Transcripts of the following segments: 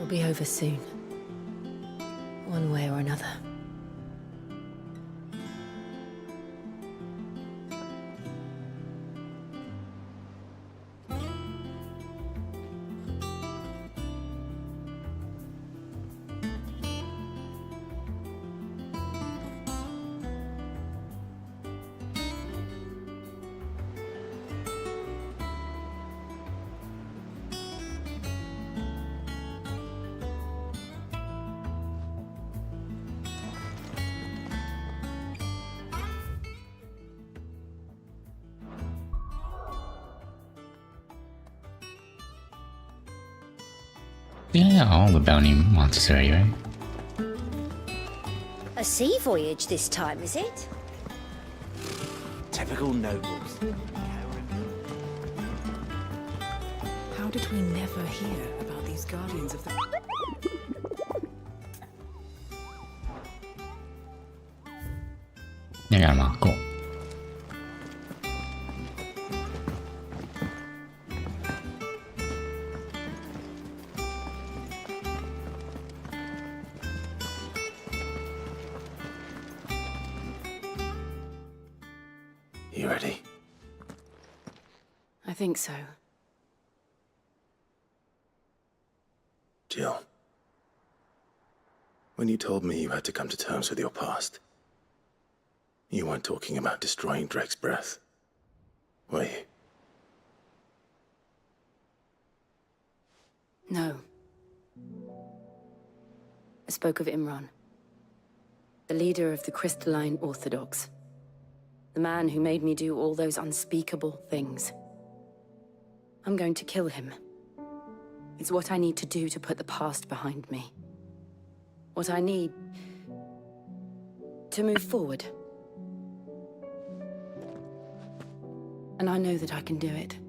It'll be over soon. One way or another. Yeah, all the bounty monsters are here. A sea voyage this time, is it? Typical nobles. How did we never hear about these guardians of the... I got them all. Cool. You ready? I think so. Jill. When you told me you had to come to terms with your past, you weren't talking about destroying Drake's breath, were you? No. I spoke of Imran, the leader of the Crystalline Orthodox. The man who made me do all those unspeakable things. I'm going to kill him. It's what I need to do to put the past behind me. What I need to move forward. And I know that I can do it.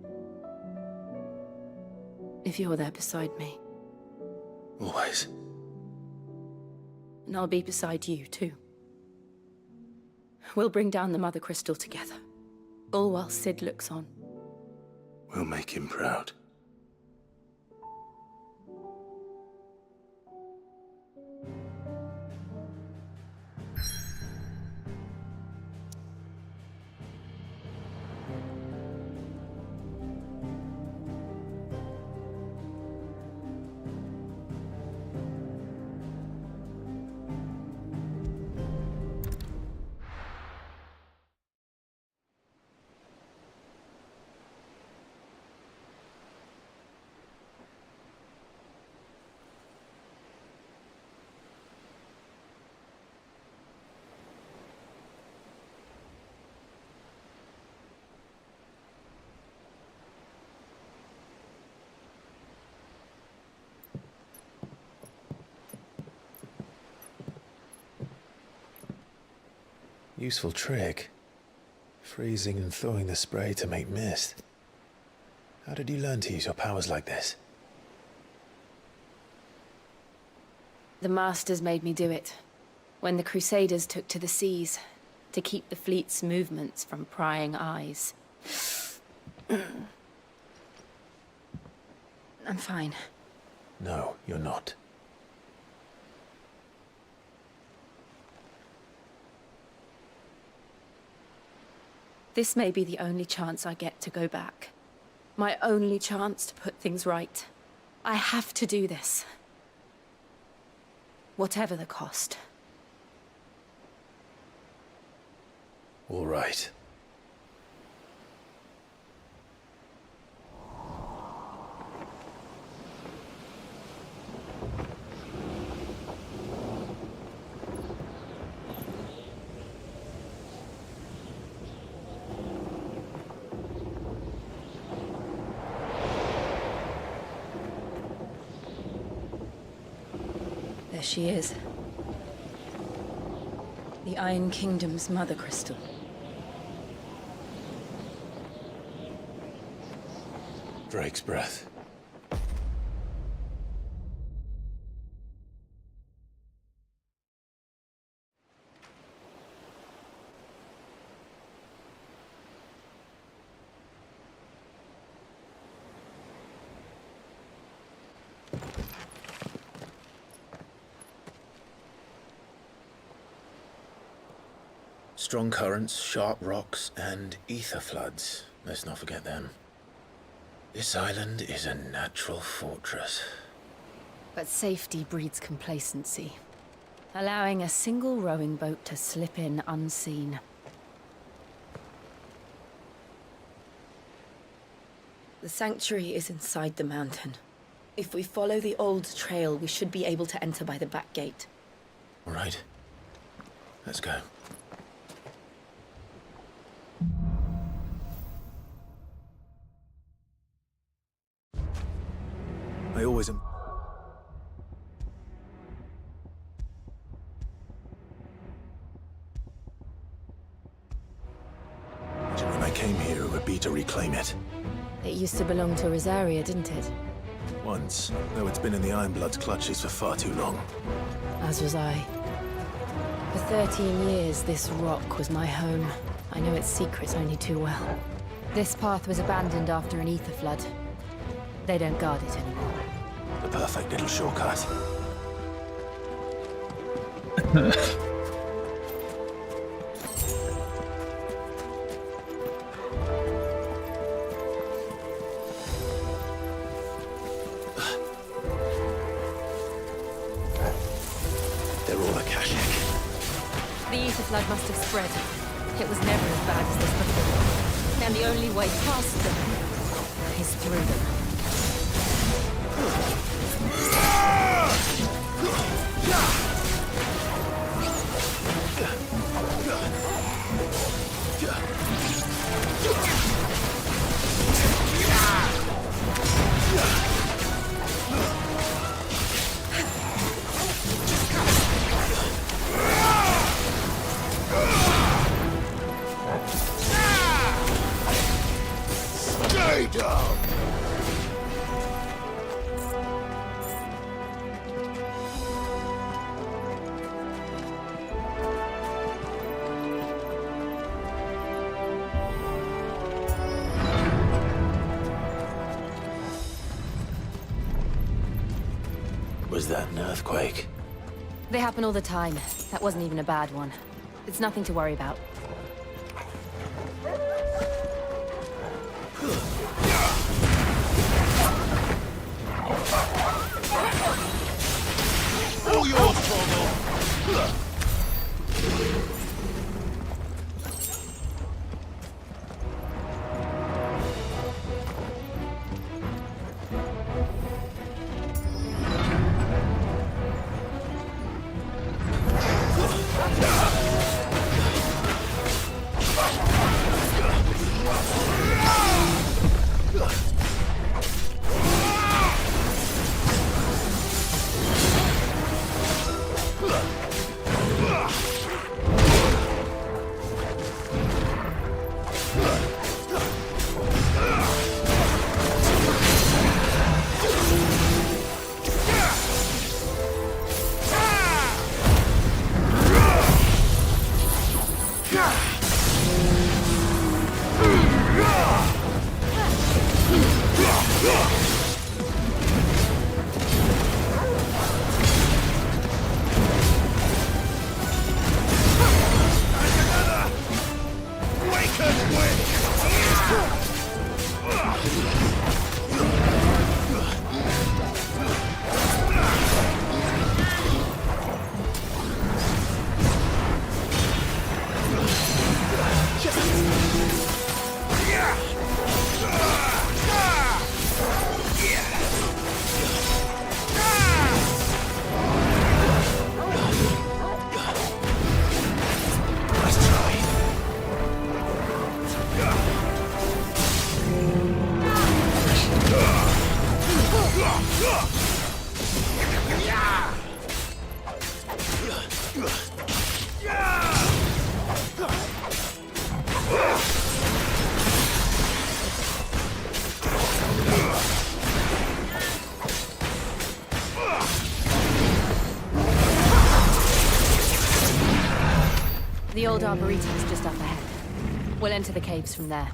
If you're there beside me. Always. And I'll be beside you, too. We'll bring down the Mother Crystal together. All while Sid looks on. We'll make him proud. Useful trick. Freezing and thawing the spray to make mist. How did you learn to use your powers like this? The Masters made me do it. When the Crusaders took to the seas, to keep the fleet's movements from prying eyes. I'm fine. No, you're not. This may be the only chance I get to go back. My only chance to put things right. I have to do this. Whatever the cost. All right. There she is. The Iron Kingdom's Mother Crystal. Drake's breath. Strong currents, sharp rocks, and ether floods. Let's not forget them. This island is a natural fortress. But safety breeds complacency, allowing a single rowing boat to slip in unseen. The sanctuary is inside the mountain. If we follow the old trail, we should be able to enter by the back gate. All right. Let's go. I always am. When I came here, it would be to reclaim it. It used to belong to Rosaria, didn't it? Once, though it's been in the Ironblood's clutches for far too long. As was I. For 13 years, this rock was my home. I know its secrets only too well. This path was abandoned after an ether flood. They don't guard it anymore. The perfect little shortcut. They're all Akashic. The ether flood must have spread. It was never as bad as this before. And the only way past them is through them. Stay down! Was that an earthquake? They happen all the time. That wasn't even a bad one. It's nothing to worry about. All yours, Torgal! The old Arboretum is just up ahead. We'll enter the caves from there.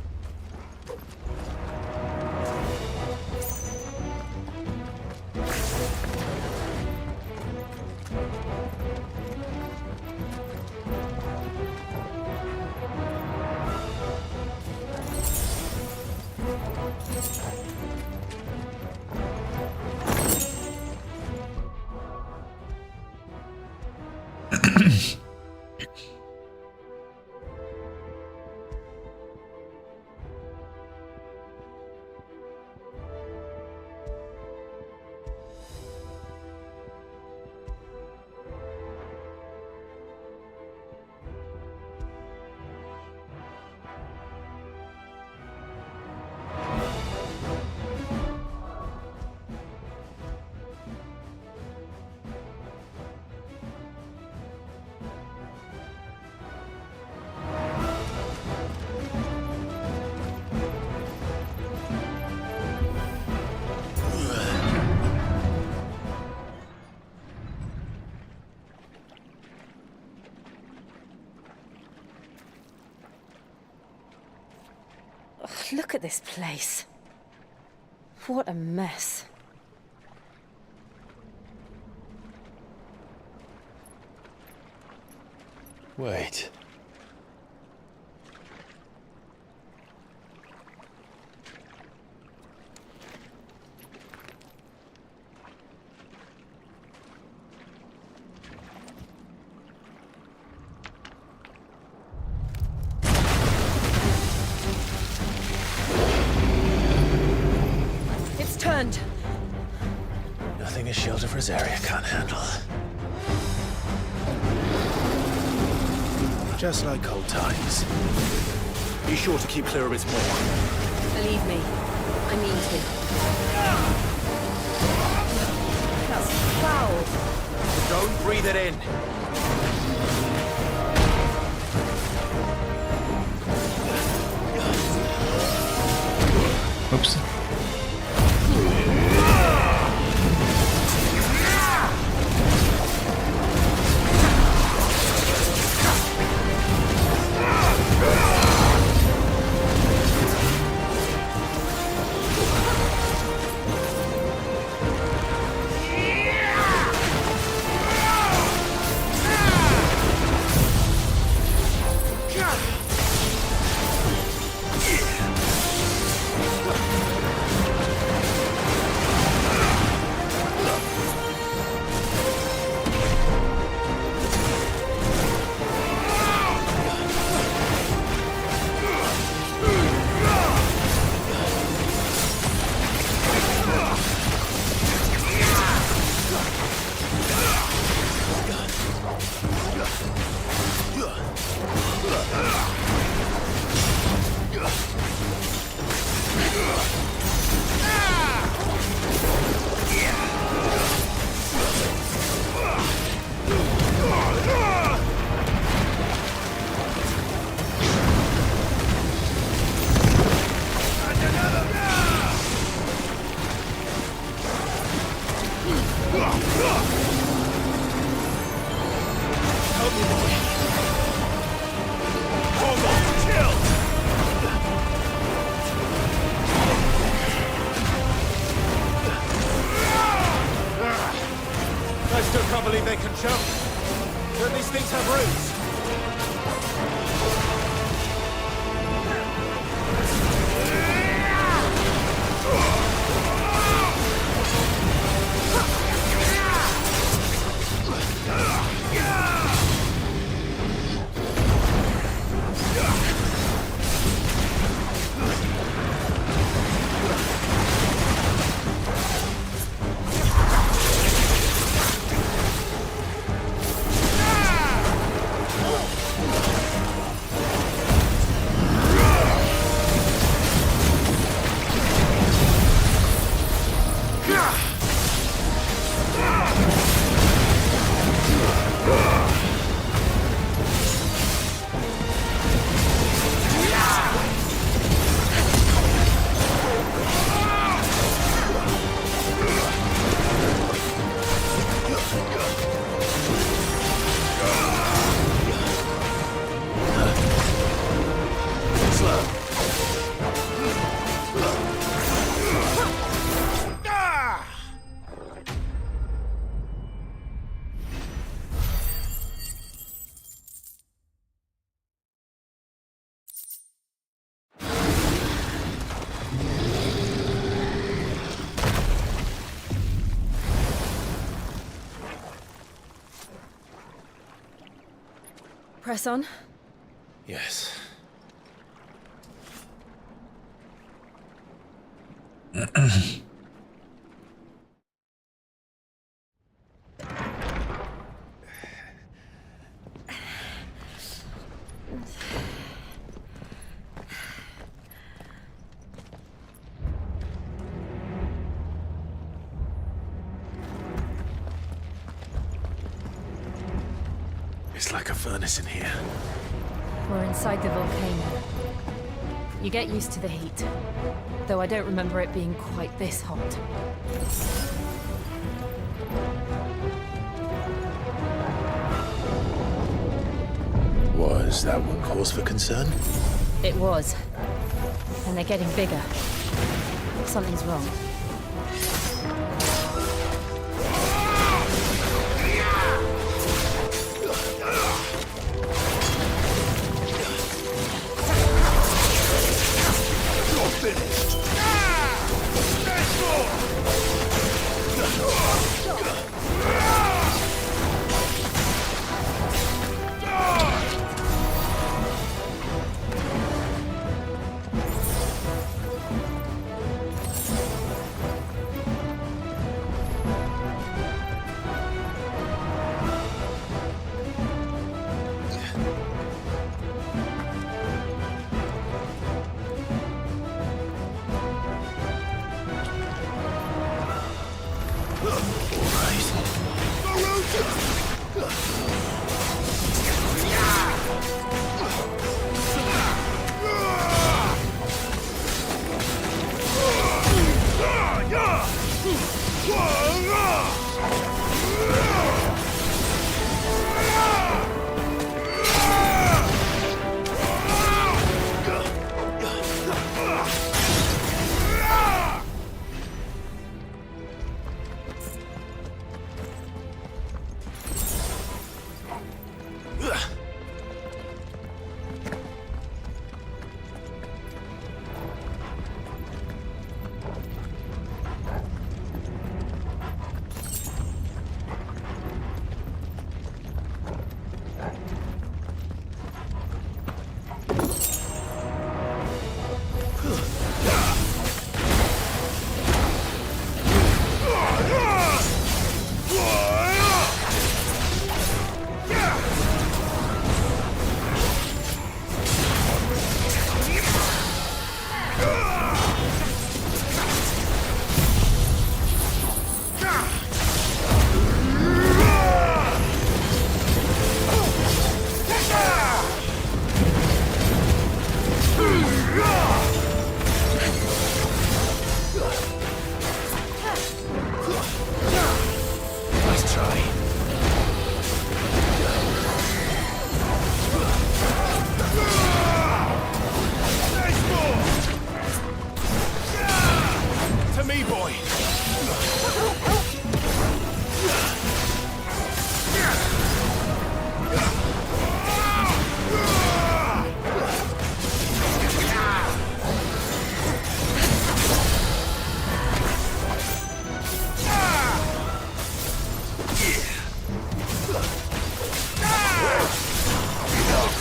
Look at this place. What a mess. Wait. It's turned. Nothing a shield of Rosaria can't handle. Just like old times. Be sure to keep clear of its maw. Believe me, I mean to. That's foul. Don't breathe it in. Oops. I still can't believe they can jump. Don't these things have roots? Press on. Yes. It's like a furnace in here. We're inside the volcano. You get used to the heat, though I don't remember it being quite this hot. Was that one cause for concern? It was. And they're getting bigger. Something's wrong.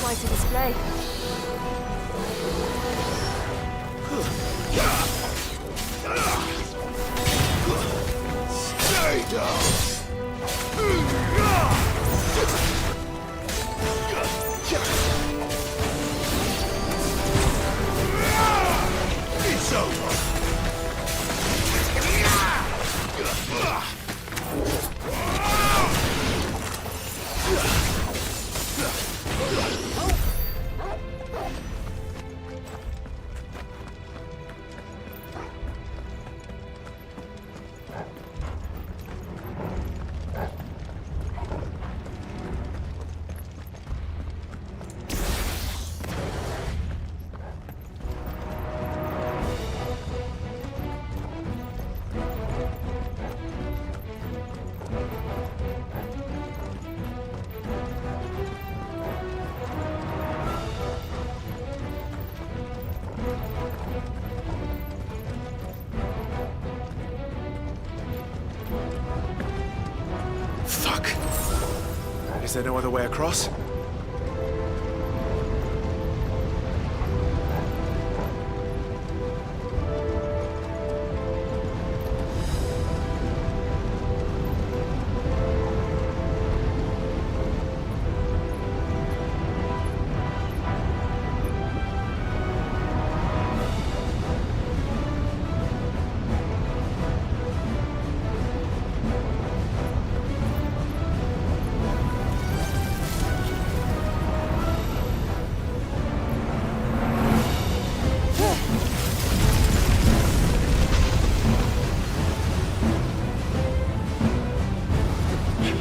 Quite a display. Stay down! It's over! Fuck. Is there no other way across?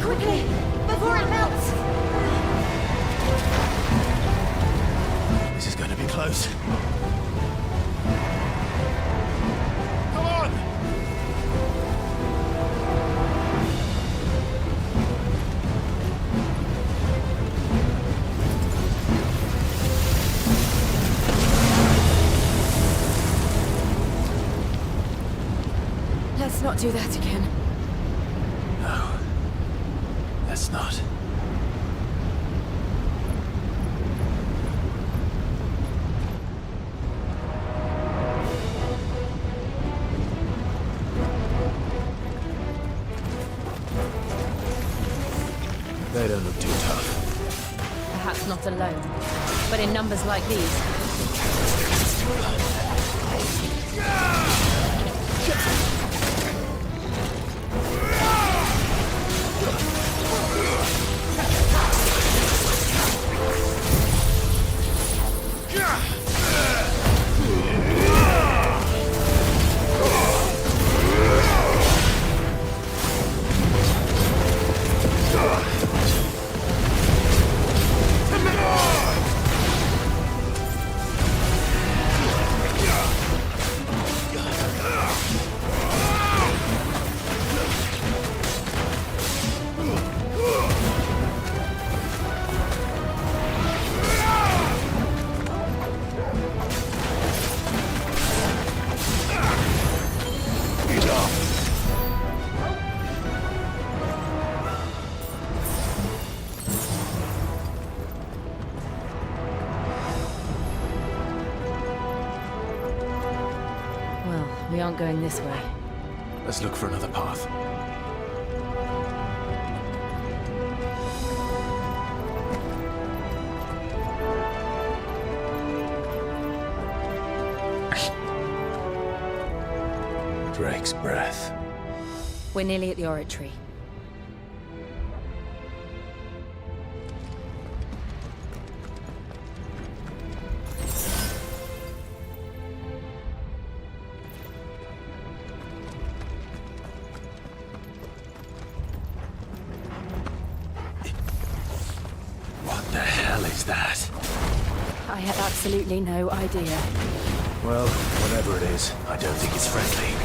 Quickly, before it melts! This is going to be close. Let's not do that again. No. Let's not. They don't look too tough. Perhaps not alone, but in numbers like these. Well, we aren't going this way. Let's look for another path. Drake's breath. We're nearly at the oratory. What the hell is that? I have absolutely no idea. Well, whatever it is, I don't think it's friendly.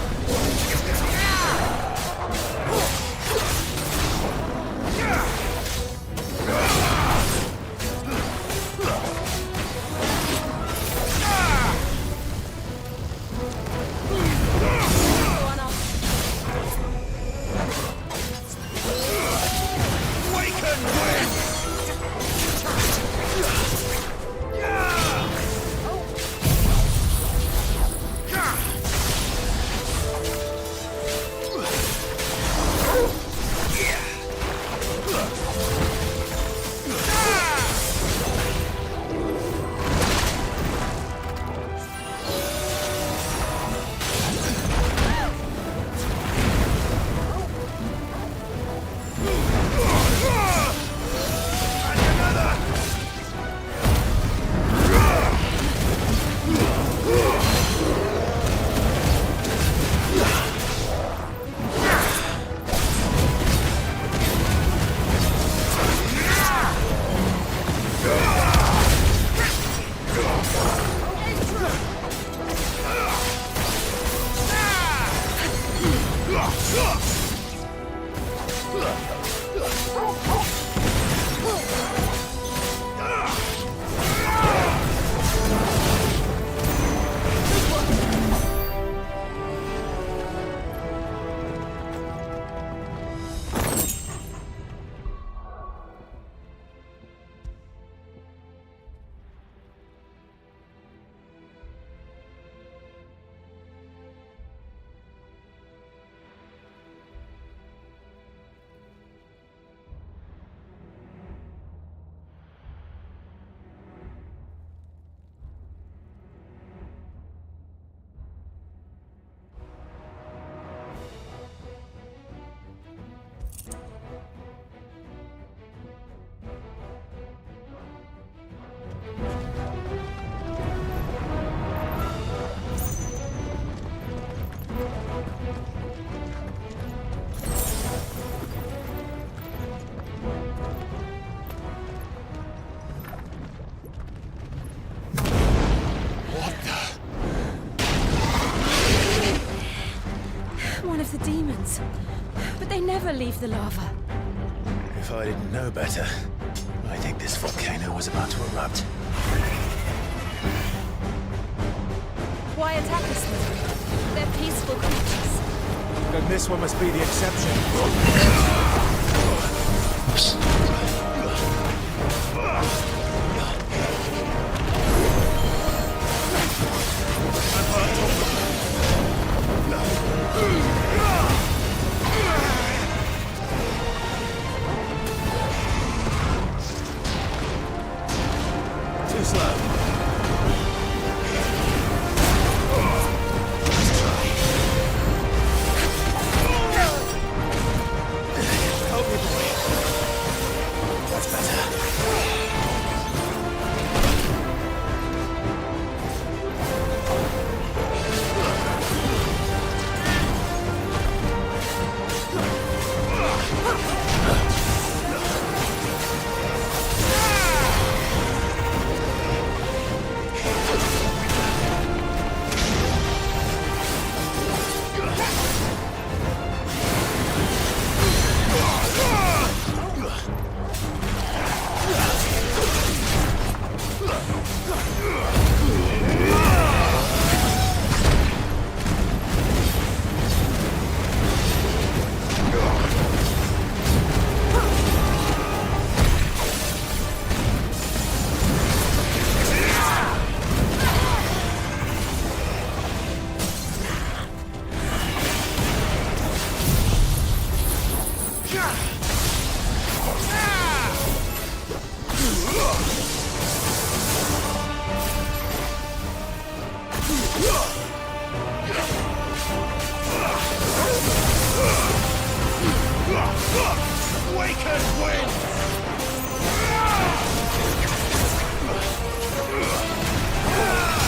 One of the demons. But they never leave the lava. If I didn't know better, I think this volcano was about to erupt. Why attack us then? They're peaceful creatures. Then this one must be the exception. Oops. Too slow. That's better.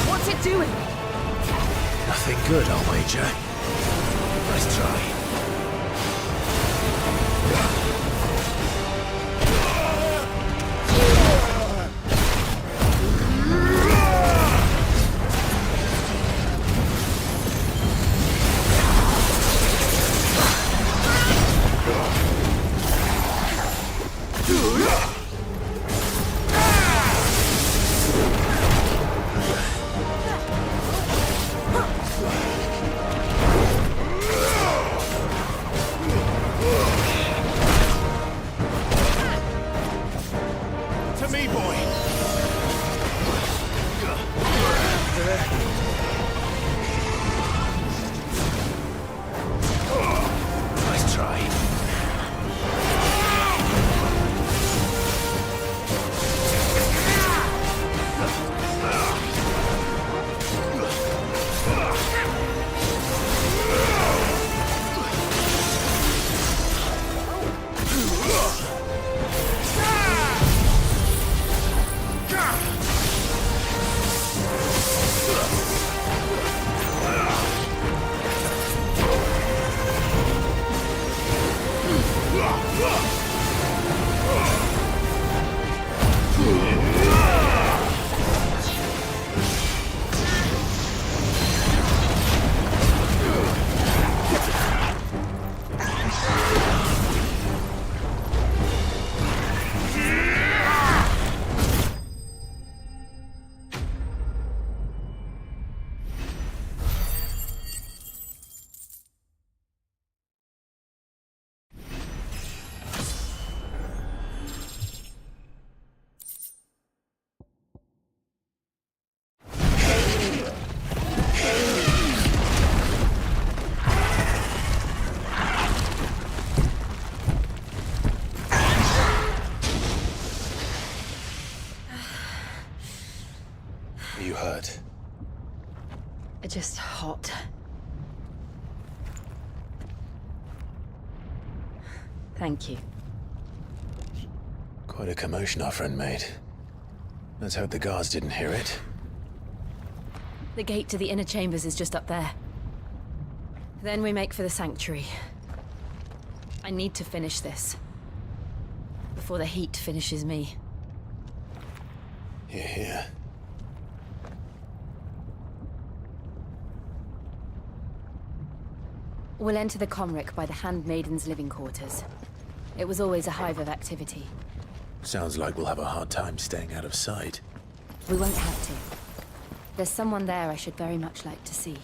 What's it doing? Nothing good, I'll wager. Nice try. To me, boy. Nice try. Are you hurt? Just hot. Thank you. Quite a commotion our friend made. Let's hope the guards didn't hear it. The gate to the inner chambers is just up there. Then we make for the sanctuary. I need to finish this. Before the heat finishes me. Hear, hear. We'll enter the Comric by the Handmaiden's living quarters. It was always a hive of activity. Sounds like we'll have a hard time staying out of sight. We won't have to. There's someone there I should very much like to see.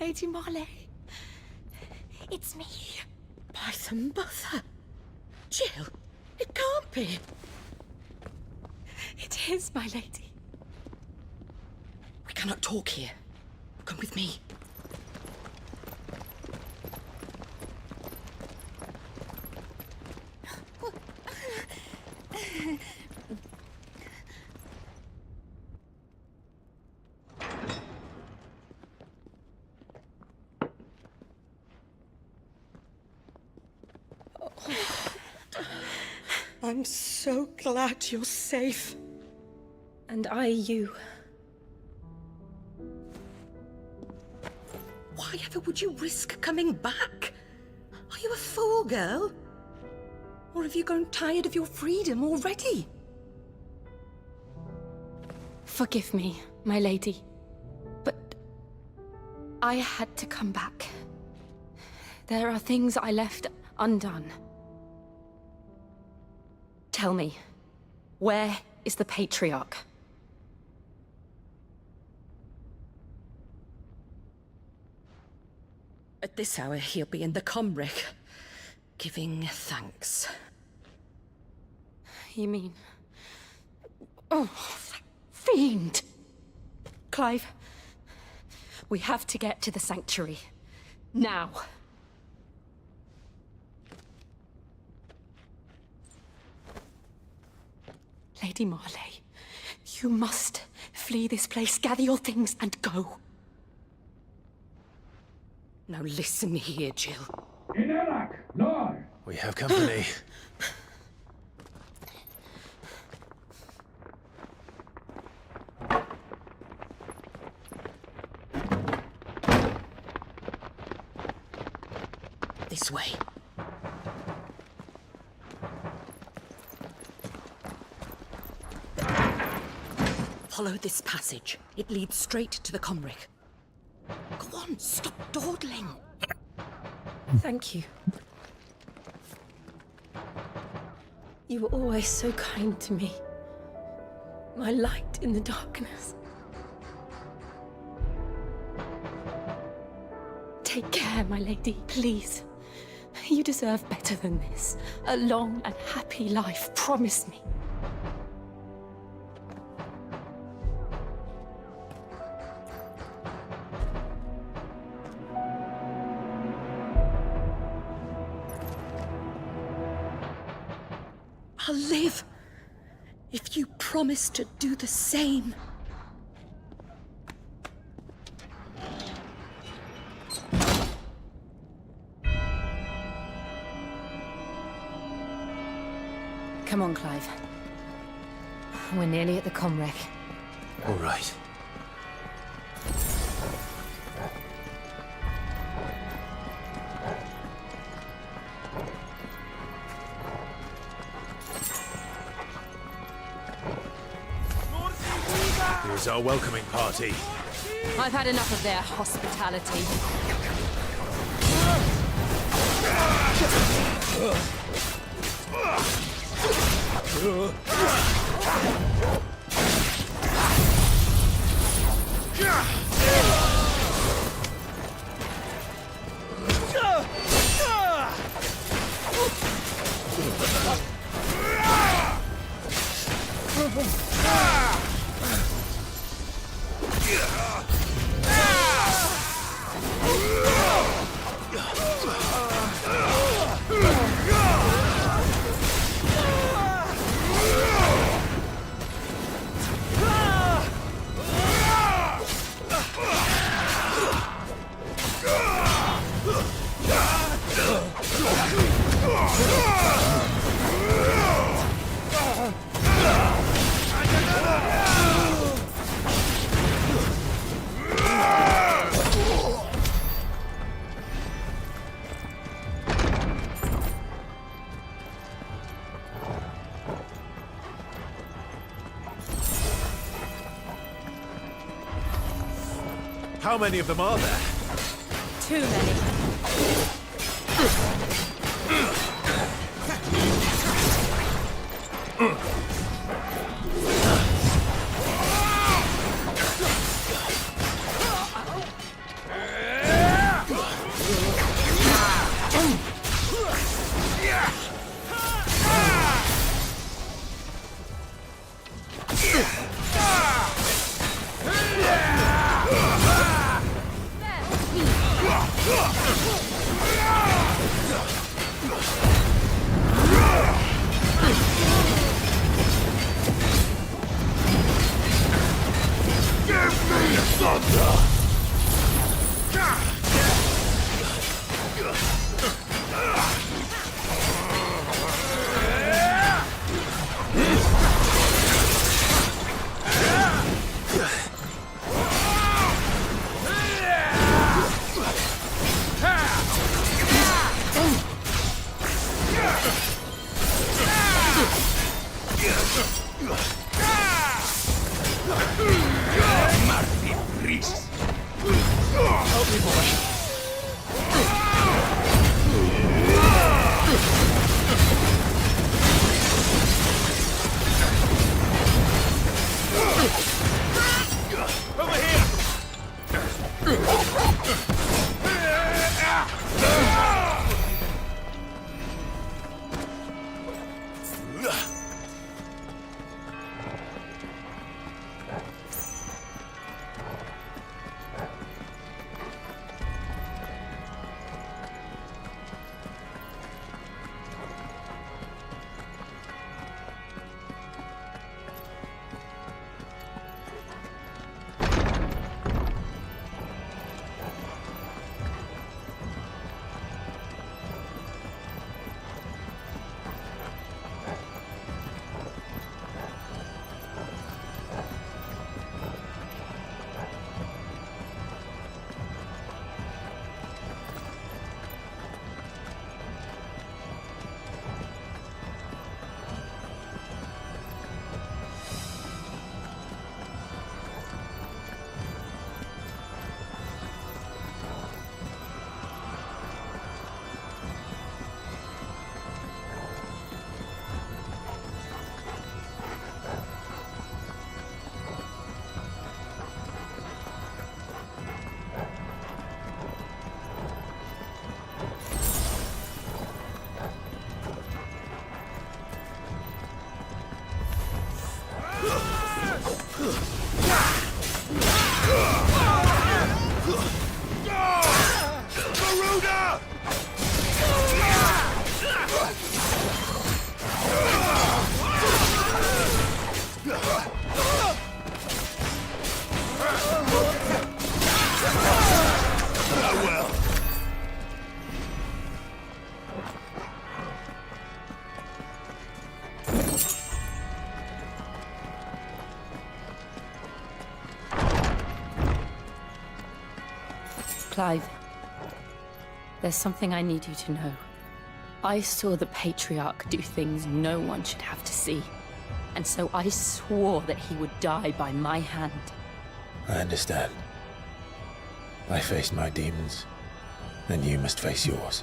Lady Marley, It's me. by the mother. Jill, it can't be. It is, my lady. We cannot talk here. Come with me. I'm so glad you're safe. And I you. Why ever would you risk coming back? Are you a fool, girl? Or have you grown tired of your freedom already? Forgive me, my lady. But I had to come back. There are things I left undone. Tell me, where is the Patriarch? At this hour, he'll be in the Comric, giving thanks. You mean... Oh, that fiend! Clive, we have to get to the Sanctuary. Now. Lady Marley, you must flee this place, gather your things, and go. Now listen here, Jill. We have company. This way. Follow this passage. It leads straight to the Comric. Go on, stop dawdling. Thank you. You were always so kind to me. My light in the darkness. Take care, my lady, please. You deserve better than this. A long and happy life, promise me. I'll live if you promise to do the same. Come on, Clive. We're nearly at the Comric. All right. Here's our welcoming party. I've had enough of their hospitality. How many of them are there? Too many. Clive, there's something I need you to know. I saw the Patriarch do things no one should have to see. And so I swore that he would die by my hand. I understand. I faced my demons, and you must face yours.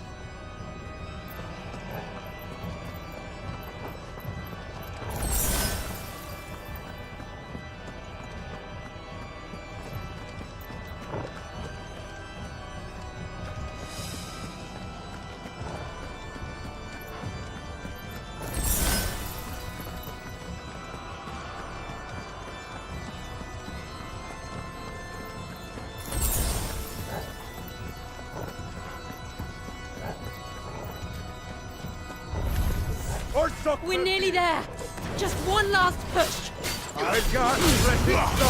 We're nearly there. Just one last push. I've got Resistance!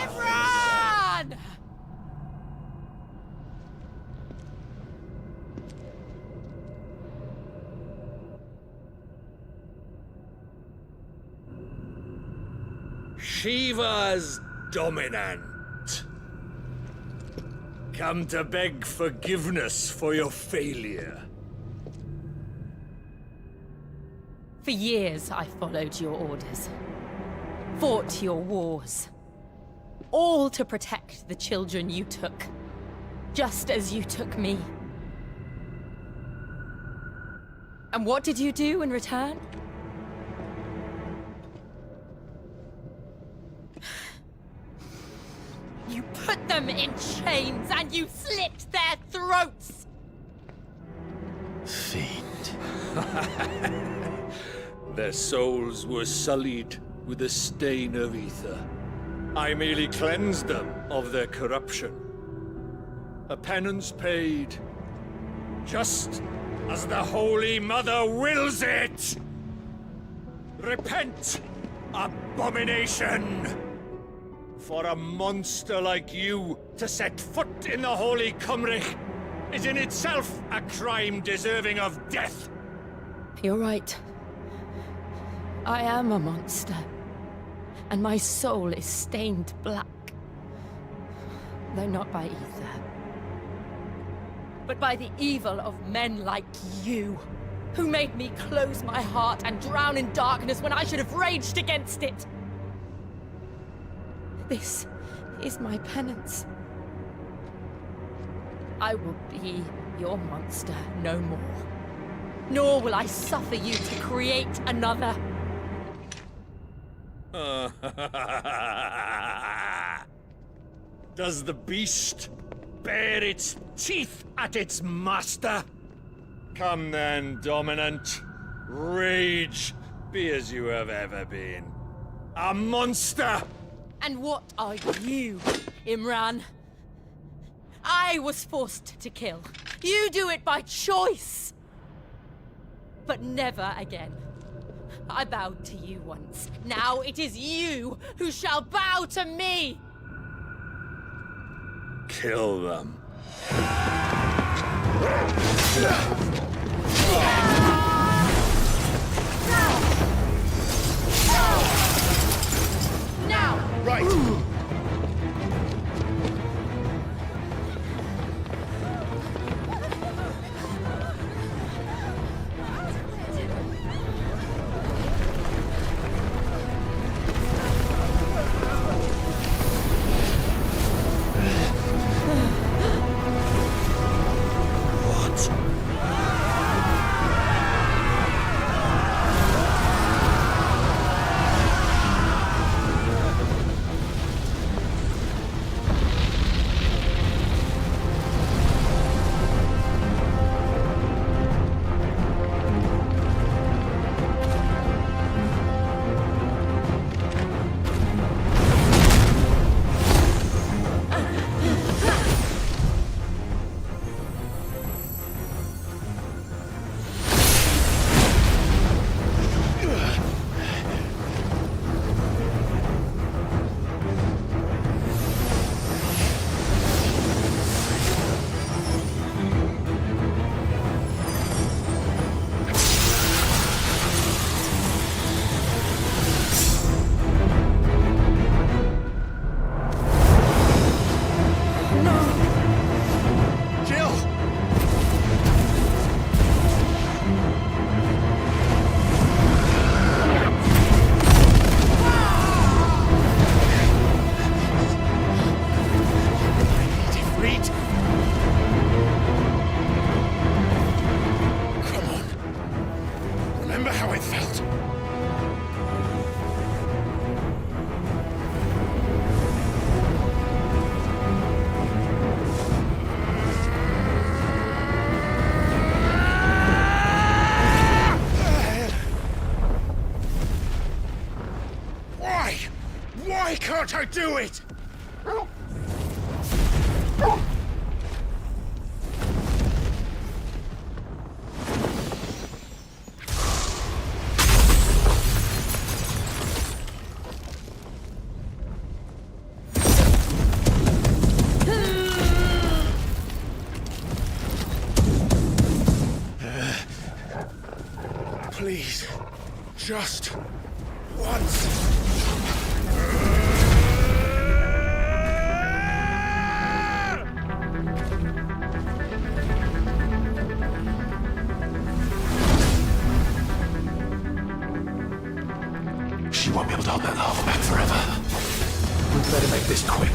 Imran! Shiva's dominant. Come to beg forgiveness for your failure. For years, I followed your orders. Fought your wars. All to protect the children you took. Just as you took me. And what did you do in return? You put them in chains and you slit their throats! Fiend. Their souls were sullied with the stain of ether. I merely cleansed them of their corruption. A penance paid, just as the Holy Mother wills it! Repent, abomination! For a monster like you to set foot in the Holy Cymric is in itself a crime deserving of death. You're right. I am a monster. And my soul is stained black. Though not by ether. But by the evil of men like you, who made me close my heart and drown in darkness when I should have raged against it. This is my penance. I will be your monster no more. Nor will I suffer you to create another. Does the beast bare its teeth at its master? Come then, Dominant. Rage, be as you have ever been. A monster! And what are you, Imran? I was forced to kill. You do it by choice. But never again. I bowed to you once. Now it is you who shall bow to me! Kill them. Now! Right! Why can't I do it? Please, just once. She won't be able to hold that lava back forever. We'd better make this quick.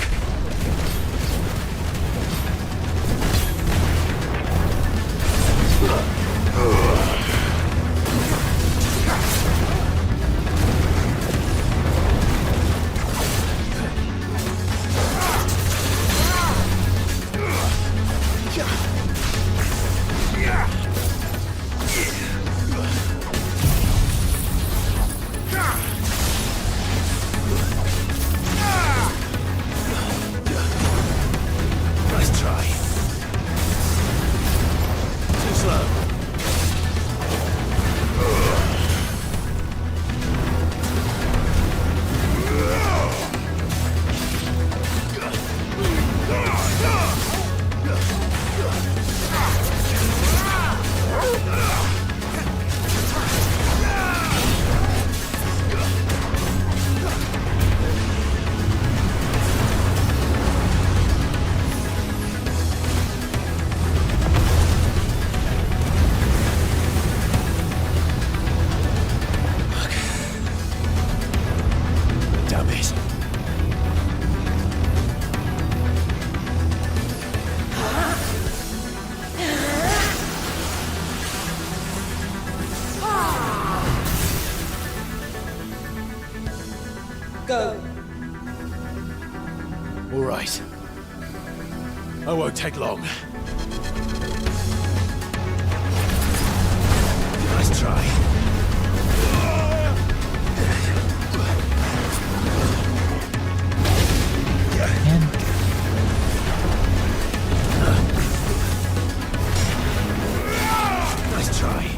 Nice try. Too slow. a bit. Go. All right. I won't take long. Nice try. Nice try.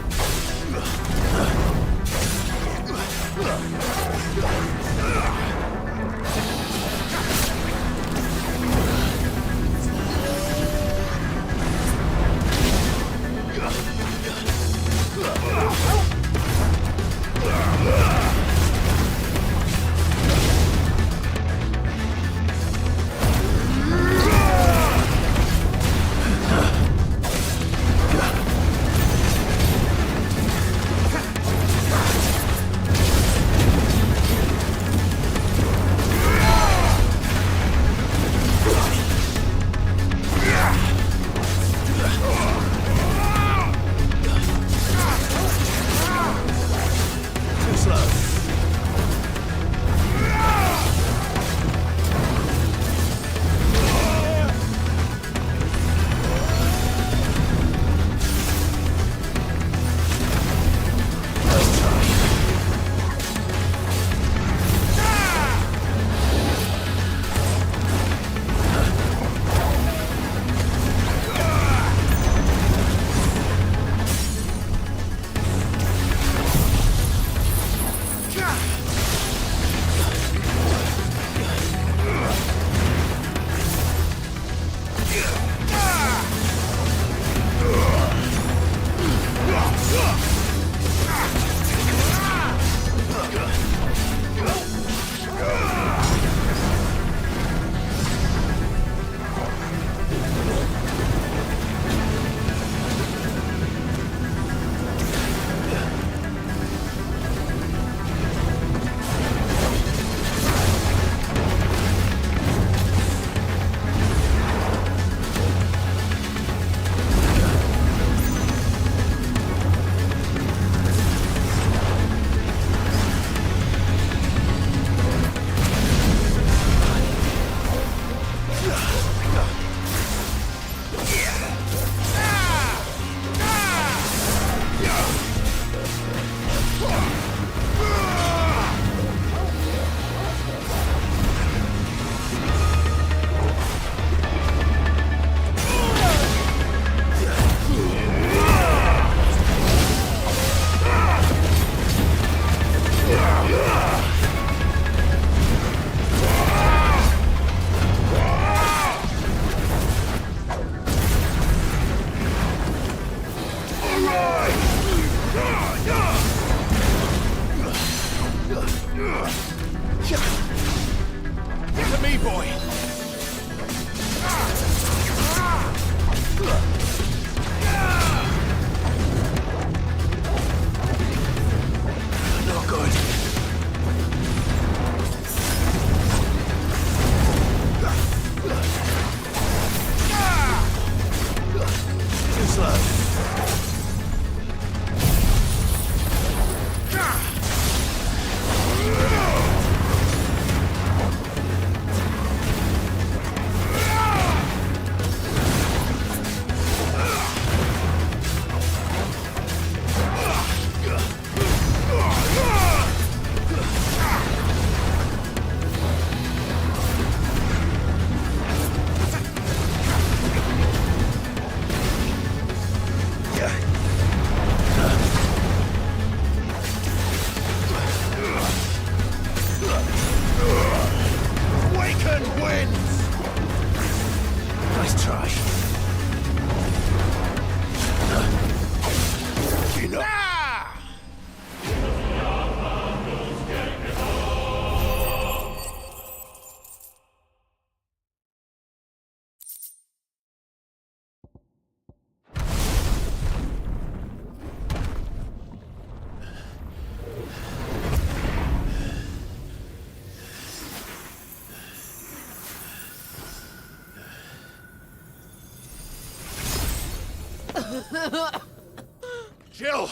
Jill!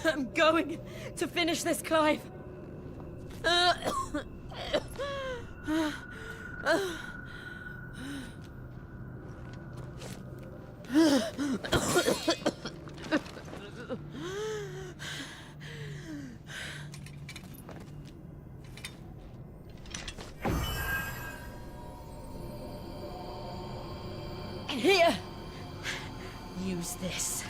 I'm going to finish this, Clive. Here. Use this.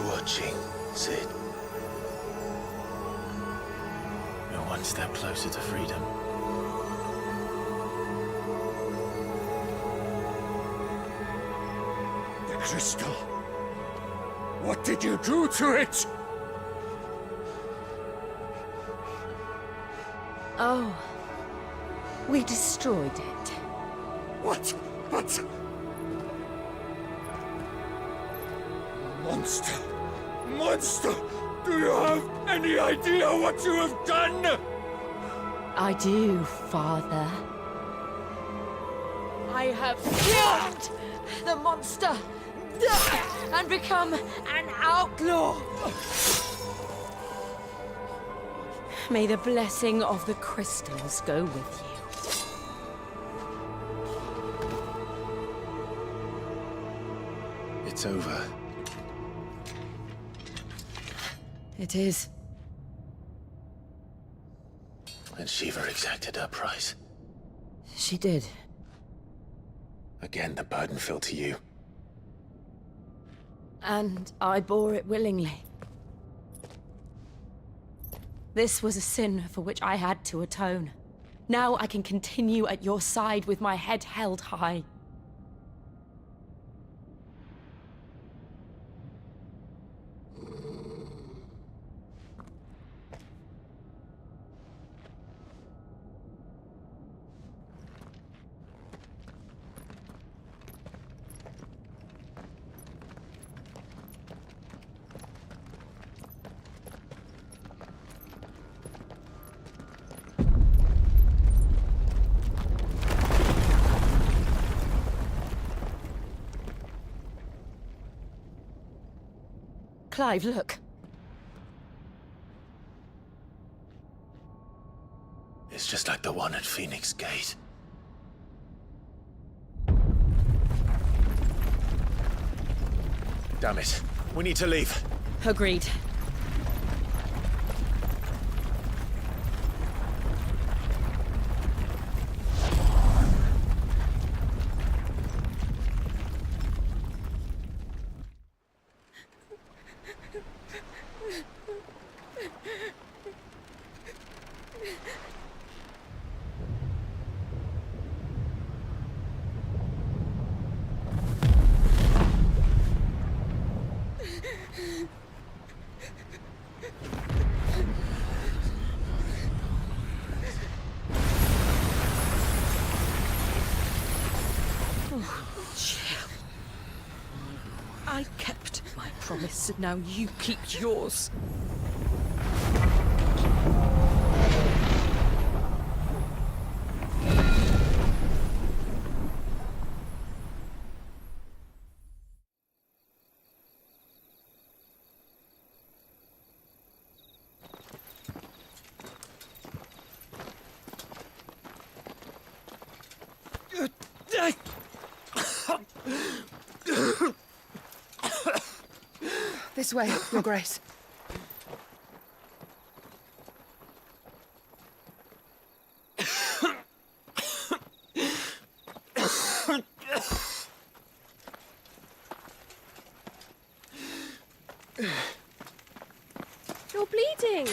Watching, Sid. You're one step closer to freedom. The crystal. What did you do to it? Oh. We destroyed it. What? But... Monster! Monster! Do you have any idea what you have done? I do, Father. I have killed the monster and become an outlaw. May the blessing of the crystals go with you. It's over. It is. And Shiva exacted her price. She did. Again, the burden fell to you. And I bore it willingly. This was a sin for which I had to atone. Now I can continue at your side with my head held high. Clive, look. It's just like the one at Phoenix Gate. Damn it. We need to leave. Agreed. I kept my promise, and now you keep yours. This way, Your Grace. You're bleeding.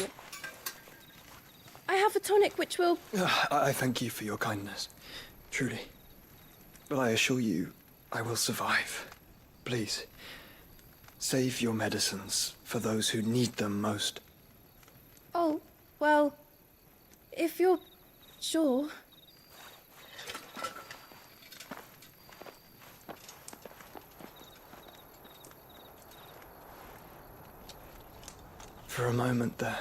I have a tonic which will... I thank you for your kindness, truly. But I assure you, I will survive. Please, save your medicines for those who need them most. Oh, well, if you're sure. For a moment there,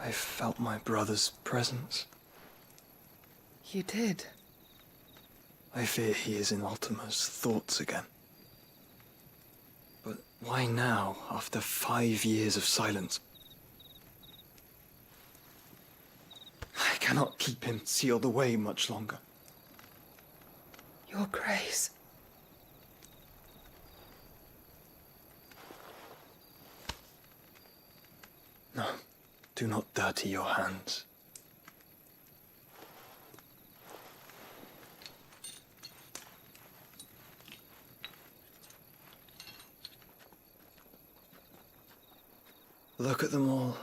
I felt my brother's presence. You did. I fear he is in Ultima's thoughts again. But why now, after 5 years of silence? I cannot keep him sealed away much longer. Your Grace. No, do not dirty your hands. Look at them all.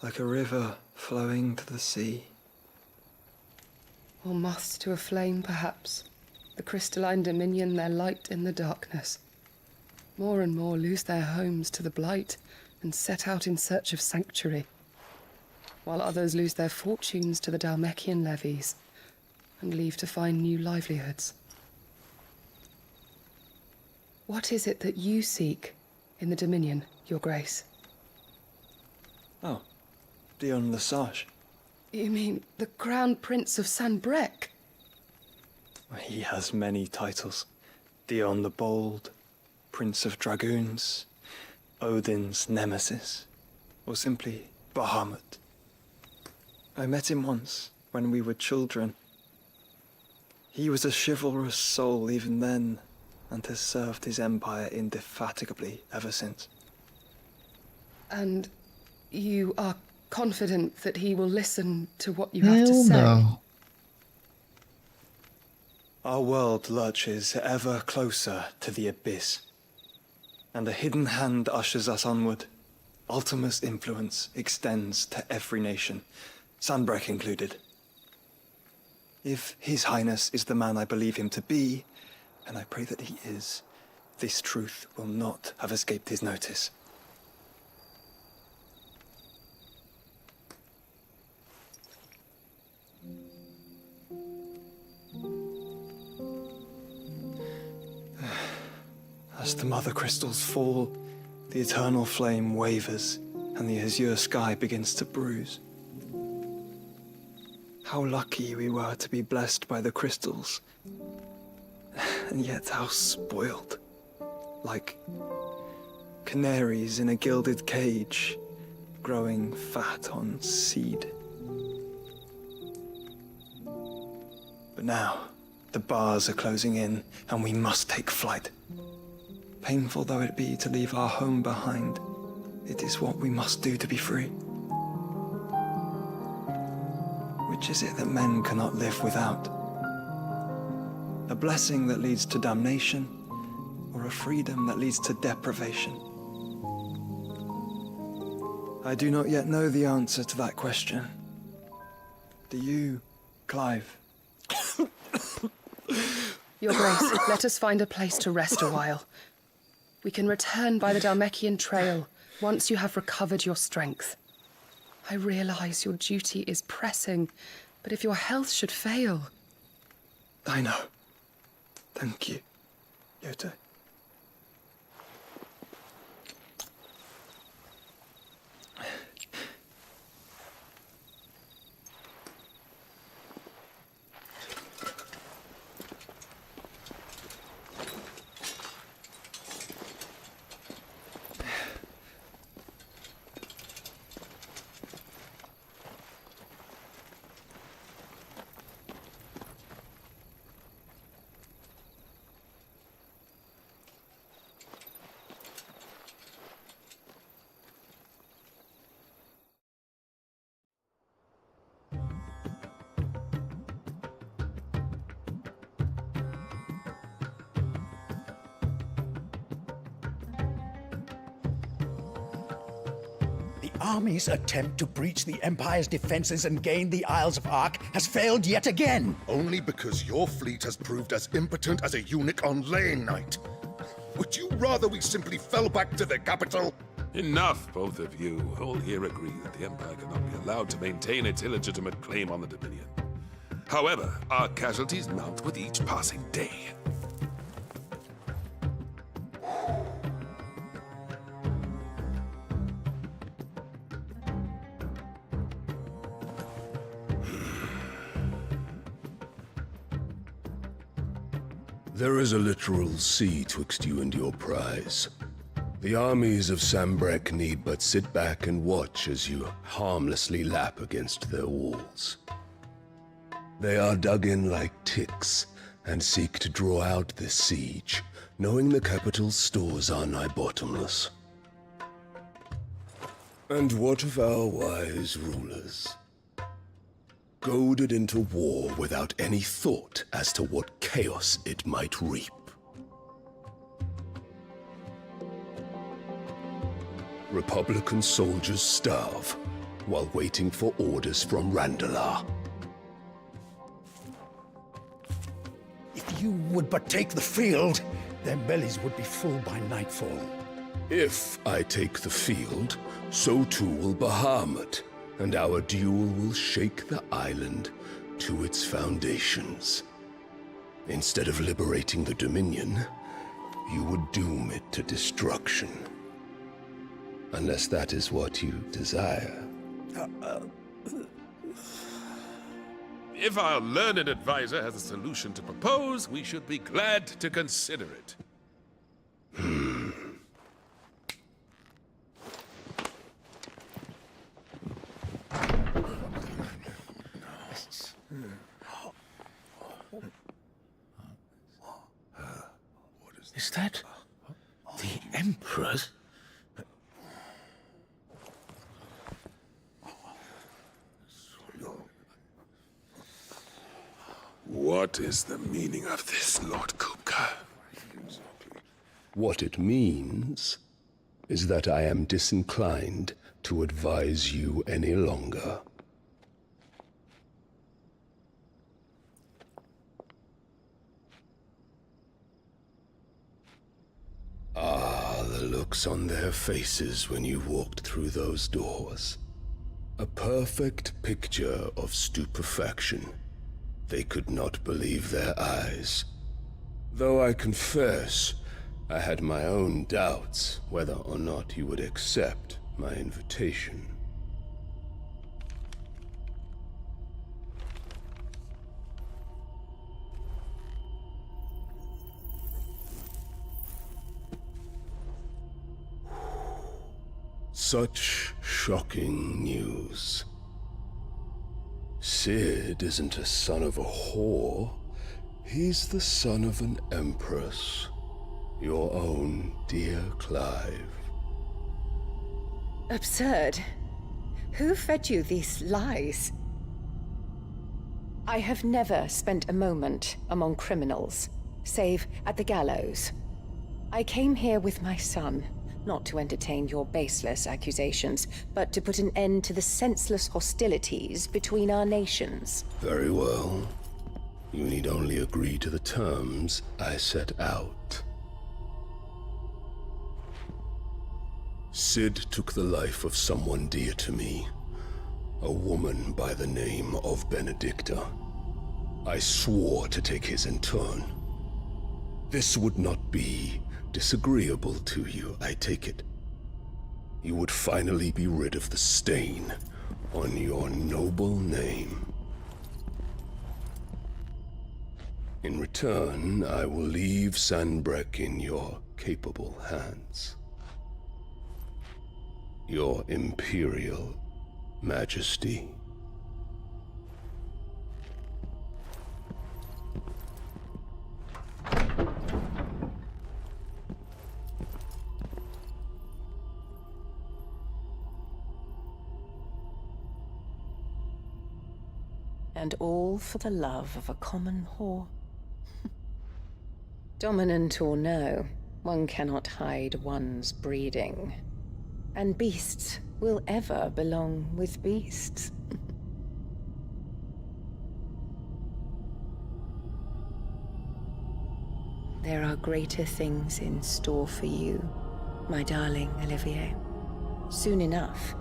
Like a river flowing to the sea. Or moths to a flame, perhaps. The crystalline dominion, their light in the darkness. More and more lose their homes to the blight and set out in search of sanctuary, while others lose their fortunes to the Dhalmekian levies and leave to find new livelihoods. What is it that you seek in the Dominion, Your Grace? Oh, Dion Lesage. You mean the Crown Prince of Sanbreque? He has many titles. Dion the Bold, Prince of Dragoons, Odin's Nemesis, or simply Bahamut. I met him once, when we were children. He was a chivalrous soul even then, and has served his empire indefatigably ever since. And you are confident that he will listen to what you have to Hell say? no. Our world lurches ever closer to the abyss, and a hidden hand ushers us onward. Ultima's influence extends to every nation, Sanbreque included. If His Highness is the man I believe him to be, and I pray that he is, this truth will not have escaped his notice. As the mother crystals fall, the eternal flame wavers, and the azure sky begins to bruise. How lucky we were to be blessed by the crystals, and yet how spoiled. Like canaries in a gilded cage, growing fat on seed. But now, the bars are closing in, and we must take flight. Painful though it be to leave our home behind, it is what we must do to be free. Which is it that men cannot live without? A blessing that leads to damnation, or a freedom that leads to deprivation? I do not yet know the answer to that question. Do you, Clive? Your Grace, let us find a place to rest a while. We can return by the Dhalmekian trail once you have recovered your strength. I realize your duty is pressing, but if your health should fail... I know. Thank you, Yote. army's attempt to breach the Empire's defenses and gain the Isles of Ark has failed yet again. Only because your fleet has proved as impotent as a eunuch on laying night. Would you rather we simply fell back to the capital? Enough, both of you. All here agree that the Empire cannot be allowed to maintain its illegitimate claim on the Dominion. However, our casualties mount with each passing day. There is a literal sea twixt you and your prize. The armies of Sanbreque need but sit back and watch as you harmlessly lap against their walls. They are dug in like ticks and seek to draw out this siege, knowing the capital's stores are nigh bottomless. And what of our wise rulers? Goaded into war without any thought as to what chaos it might reap. Republican soldiers starve while waiting for orders from Randalar. If you would but take the field, their bellies would be full by nightfall. If I take the field, so too will Bahamut, and our duel will shake the island to its foundations. Instead of liberating the Dominion, you would doom it to destruction. Unless that is what you desire. If our learned advisor has a solution to propose, we should be glad to consider it. Is that the Emperor's? What is the meaning of this, Lord Kupka? What it means is that I am disinclined to advise you any longer. Ah, the looks on their faces when you walked through those doors. A perfect picture of stupefaction. They could not believe their eyes. Though I confess, I had my own doubts whether or not you would accept my invitation. Such shocking news. Cid isn't a son of a whore. He's the son of an empress. Your own dear Clive. Absurd. Who fed you these lies? I have never spent a moment among criminals, save at the gallows. I came here with my son, not to entertain your baseless accusations, but to put an end to the senseless hostilities between our nations. Very well. You need only agree to the terms I set out. Cid took the life of someone dear to me, a woman by the name of Benedicta. I swore to take his in turn. This would not be disagreeable to you, I take it. You would finally be rid of the stain on your noble name. In return, I will leave Sanbreque in your capable hands. Your Imperial Majesty. And all for the love of a common whore. Dominant or no, one cannot hide one's breeding. And beasts will ever belong with beasts. There are greater things in store for you, my darling Olivier. Soon enough,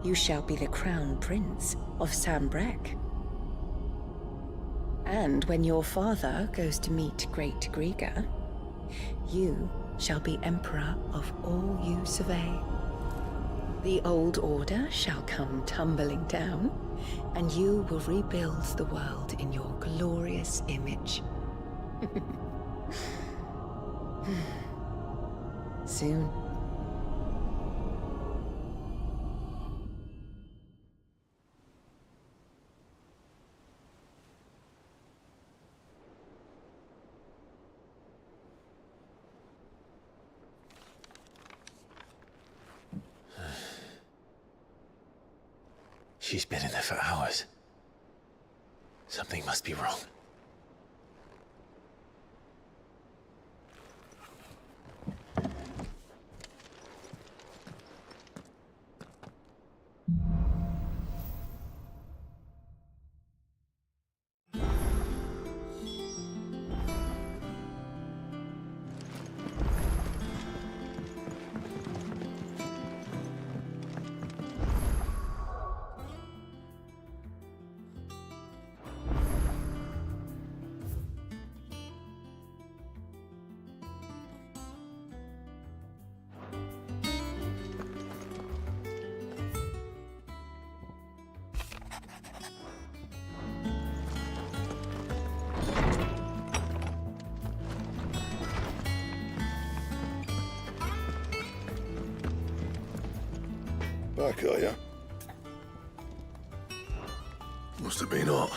you shall be the crown prince of Sambrec. And when your father goes to meet Great Griga, you shall be emperor of all you survey. The old order shall come tumbling down, and you will rebuild the world in your glorious image. Soon. She's been in there for hours. Something must be wrong. Back, are ya? Must have been hot.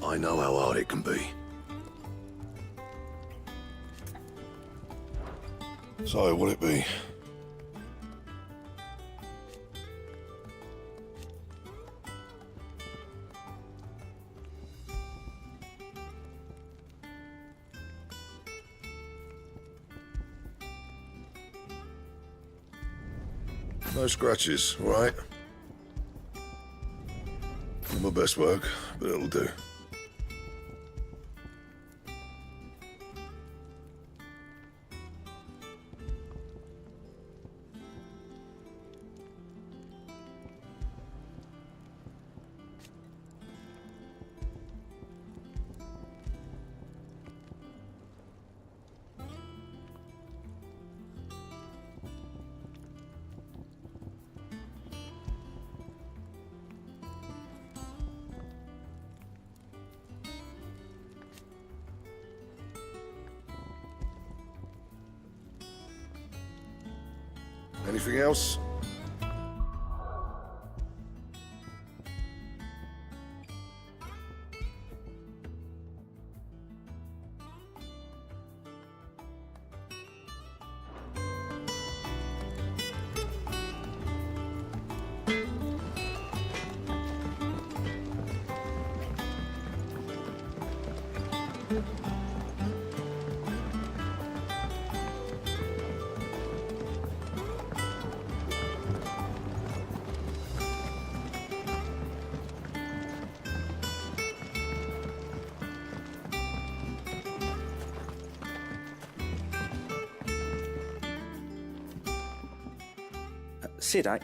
I know how hard it can be. So, what'll it be? No scratches, all right? Not my best work, but it'll do. Anything else? Cid, I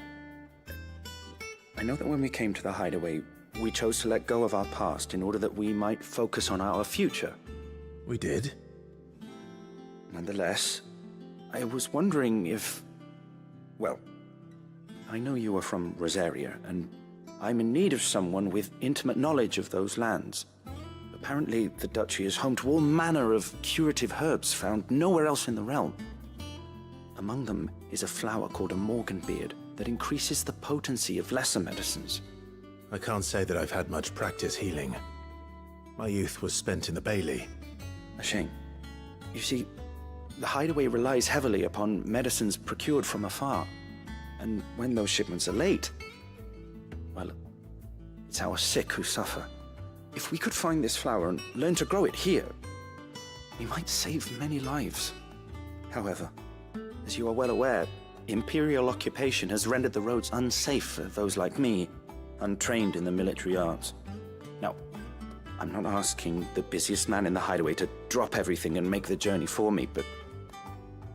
know that when we came to the hideaway, we chose to let go of our past in order that we might focus on our future. We did? Nonetheless, I was wondering if... Well, I know you are from Rosaria, and I'm in need of someone with intimate knowledge of those lands. Apparently, the Duchy is home to all manner of curative herbs found nowhere else in the realm. Among them is a flower called a Morganbeard that increases the potency of lesser medicines. I can't say that I've had much practice healing. My youth was spent in the Bailey. A shame. You see, the hideaway relies heavily upon medicines procured from afar. And when those shipments are late, well, it's our sick who suffer. If we could find this flower and learn to grow it here, we might save many lives. However, As you are well aware, Imperial occupation has rendered the roads unsafe for those like me, untrained in the military arts. Now, I'm not asking the busiest man in the hideaway to drop everything and make the journey for me, but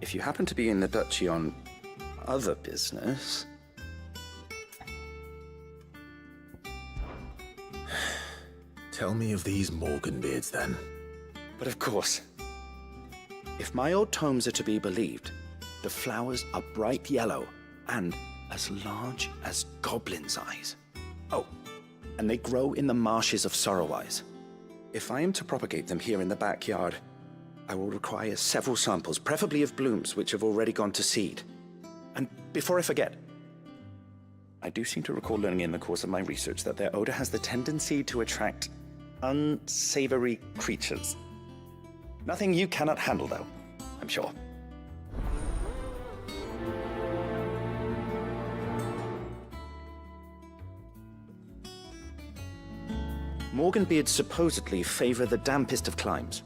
if you happen to be in the Duchy on other business... Tell me of these Morganbeards, then. But of course, if my old tomes are to be believed, the flowers are bright yellow and as large as goblins' eyes. Oh, and they grow in the marshes of Sorrowwise. If I am to propagate them here in the backyard, I will require several samples, preferably of blooms which have already gone to seed. And before I forget, I do seem to recall learning in the course of my research that their odor has the tendency to attract unsavory creatures. Nothing you cannot handle, though, I'm sure. Morganbeards supposedly favor the dampest of climes.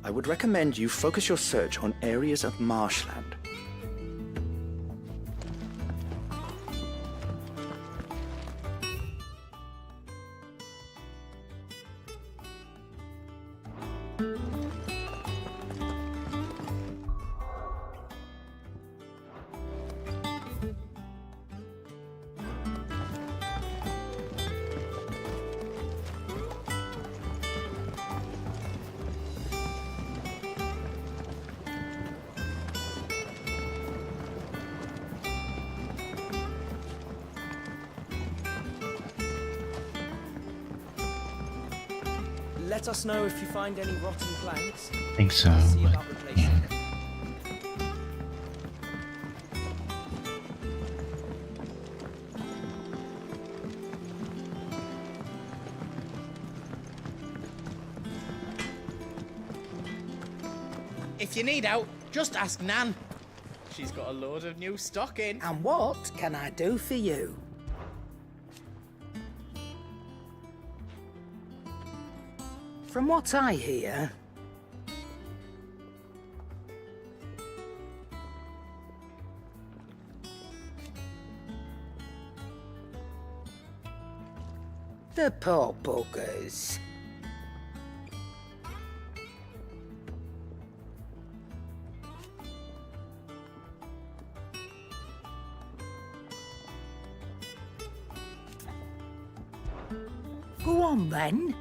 I would recommend you focus your search on areas of marshland. Let us know if you find any rotten planks. I think so, See but about replacing yeah. them. If you need help, just ask Nan. She's got a load of new stock in. And what can I do for you? From what I hear, the poor buggers. Go on then.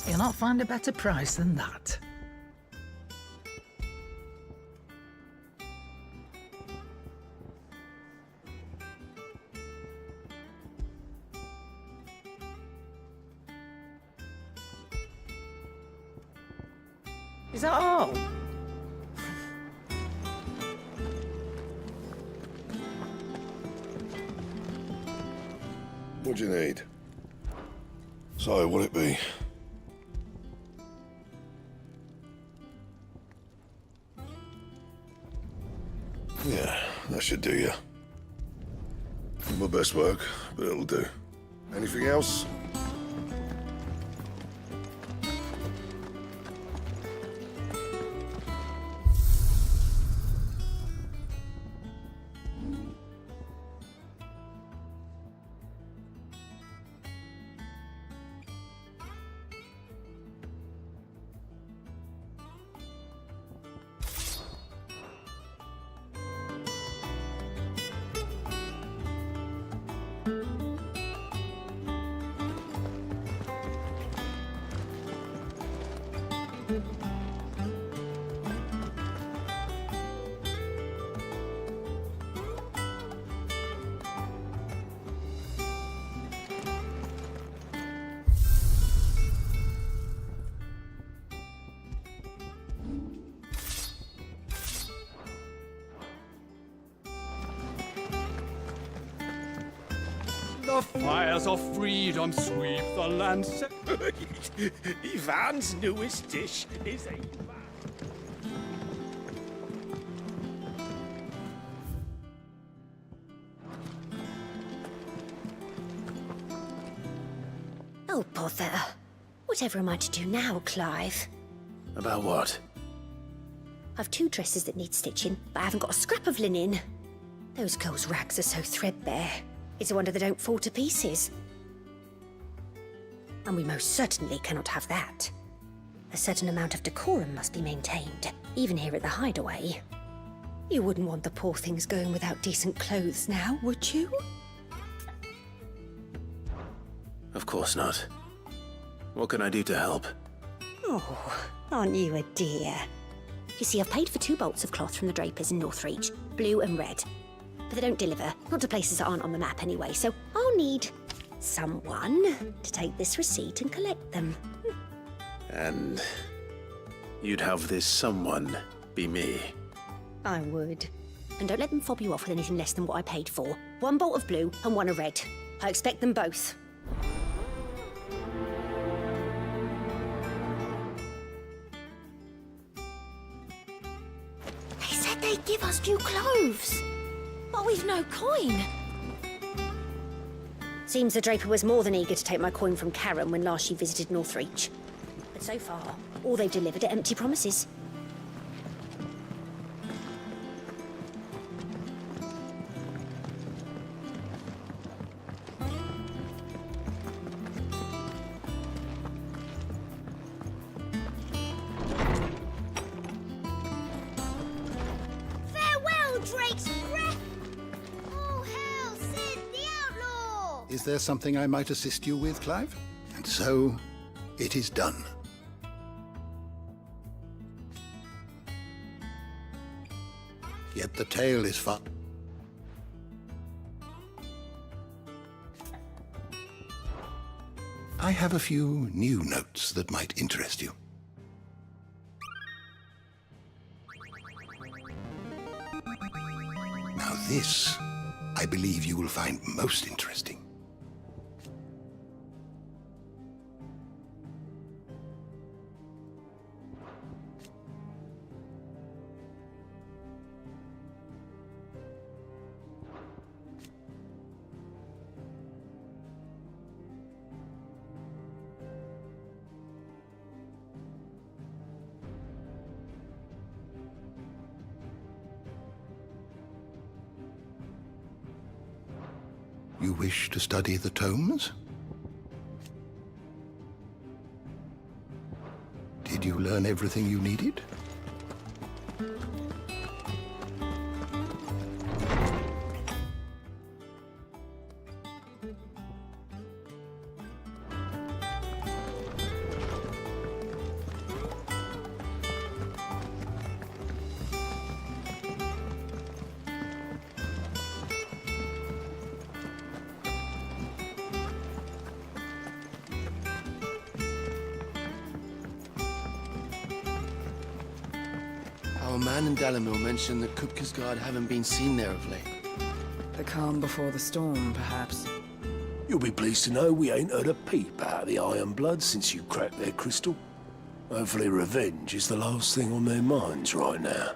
You'll not find a better price than that. Is that all? What do you need? So, what'll it be? Yeah, that should do you. My best work, but it'll do. Anything else? The fires of freedom sweep the land. Ivan's newest dish is a... Oh, bother. Whatever am I to do now, Clive? About what? I've 2 dresses that need stitching, but I haven't got a scrap of linen. Those girls' rags are so threadbare. It's a wonder they don't fall to pieces. And we most certainly cannot have that. A certain amount of decorum must be maintained, even here at the Hideaway. You wouldn't want the poor things going without decent clothes now, would you? Of course not. What can I do to help? Oh, aren't you a dear? You see, I've paid for 2 bolts of cloth from the drapers in Northreach, blue and red. But they don't deliver, not to places that aren't on the map anyway, so I'll need someone to take this receipt and collect them. And you'd have this someone be me. I would. And don't let them fob you off with anything less than what I paid for. 1 bolt of blue and 1 of red. I expect them both. They said they'd give us new clothes. But we've no coin. Seems the Draper was more than eager to take my coin from Karen when last she visited Northreach. But so far, all they've delivered are empty promises. Farewell, Drake's breath! Oh, hell, Sid, the outlaw! Is there something I might assist you with, Clive? And so, it is done. Yet the tale is far. I have a few new notes that might interest you. Now this, I believe you will find most interesting. You wish to study the tomes? Did you learn everything you needed? Our man in Dalamil mentioned that Kupka's guard haven't been seen there of late. The calm before the storm, perhaps. You'll be pleased to know we ain't heard a peep out of the Iron Blood since you cracked their crystal. Hopefully revenge is the last thing on their minds right now.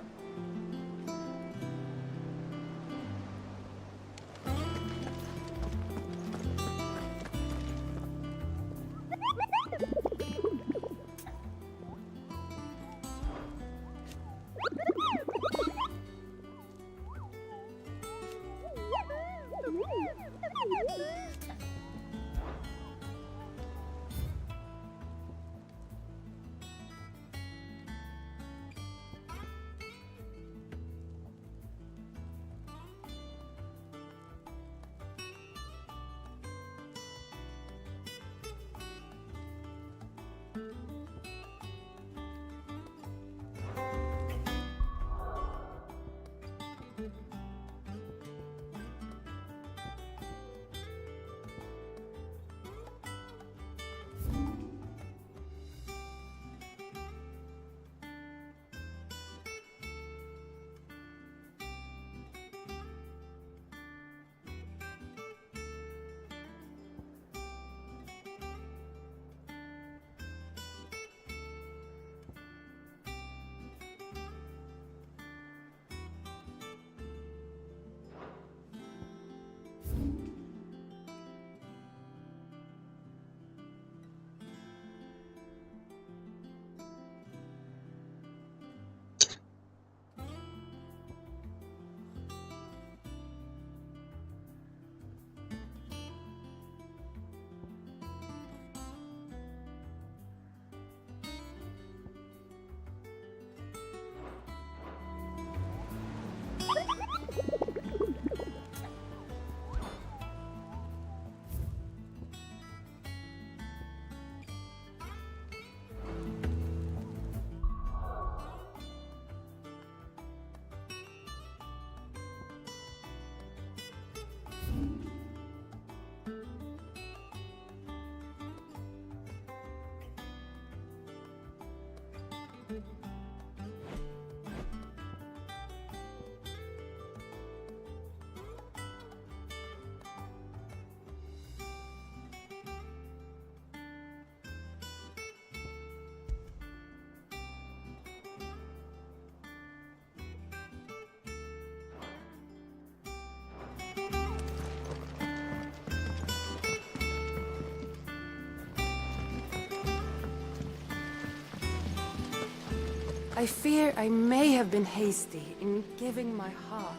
I fear I may have been hasty in giving my heart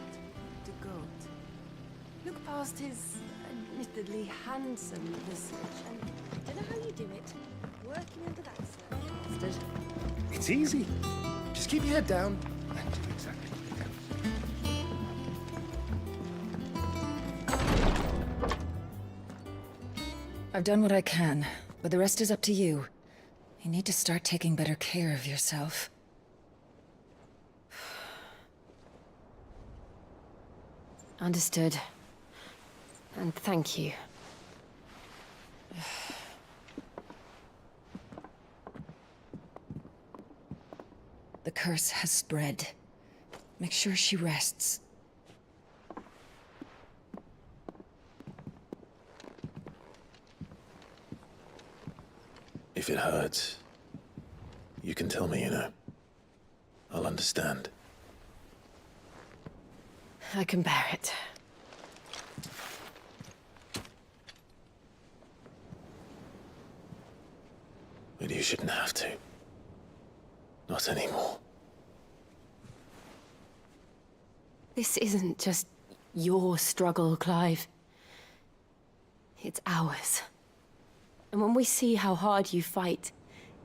to Goat. Look past his admittedly handsome visage and I don't know how you do it. Working under that bastard. It's easy. Just keep your head down and do exactly what he tells you. I've done what I can, but the rest is up to you. You need to start taking better care of yourself. Understood. And thank you. The curse has spread. Make sure she rests. If it hurts, you can tell me, you know. I'll understand. I can bear it. But you shouldn't have to. Not anymore. This isn't just your struggle, Clive. It's ours. And when we see how hard you fight,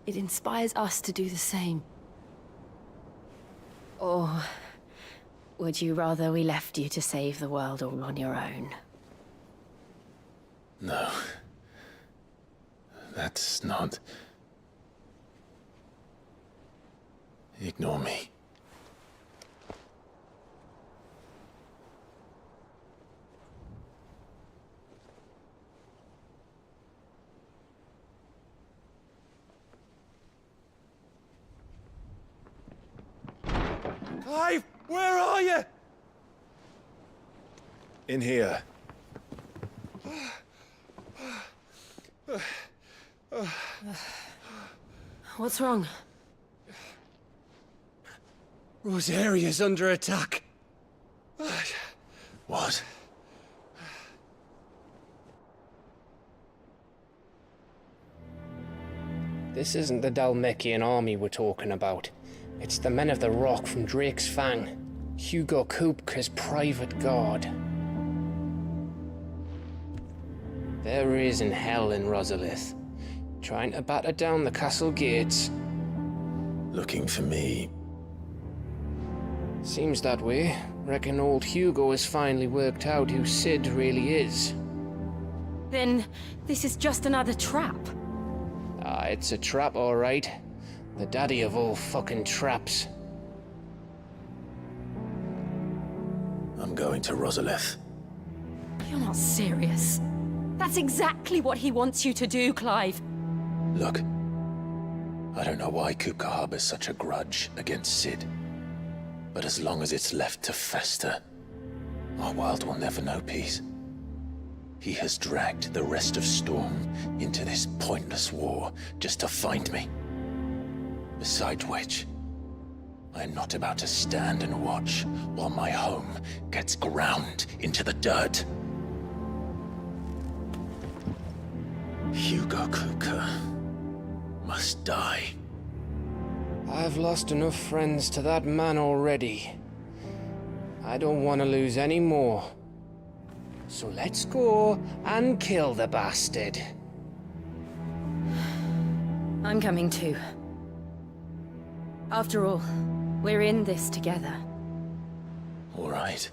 it inspires us to do the same. Or would you rather we left you to save the world all on your own? No. That's not... Ignore me. Clive, where are you? In here. What's wrong? Rosaria's under attack. What? This isn't the Dhalmekian army we're talking about. It's the Men of the Rock from Drake's Fang. Hugo Kupka's private guard. There is in hell in Rosalith, trying to batter down the castle gates. Looking for me. Seems that way. Reckon old Hugo has finally worked out who Sid really is. Then this is just another trap. Ah, it's a trap, all right. The daddy of all fucking traps. I'm going to Rosalith. You're not serious. That's exactly what he wants you to do, Clive. Look, I don't know why Kupka harbors such a grudge against Sid. But as long as it's left to fester, our world will never know peace. He has dragged the rest of Storm into this pointless war just to find me. Besides which, I am not about to stand and watch while my home gets ground into the dirt. Hugo Kupka must die. I've lost enough friends to that man already. I don't want to lose any more. So let's go and kill the bastard. I'm coming too. After all, we're in this together. All right.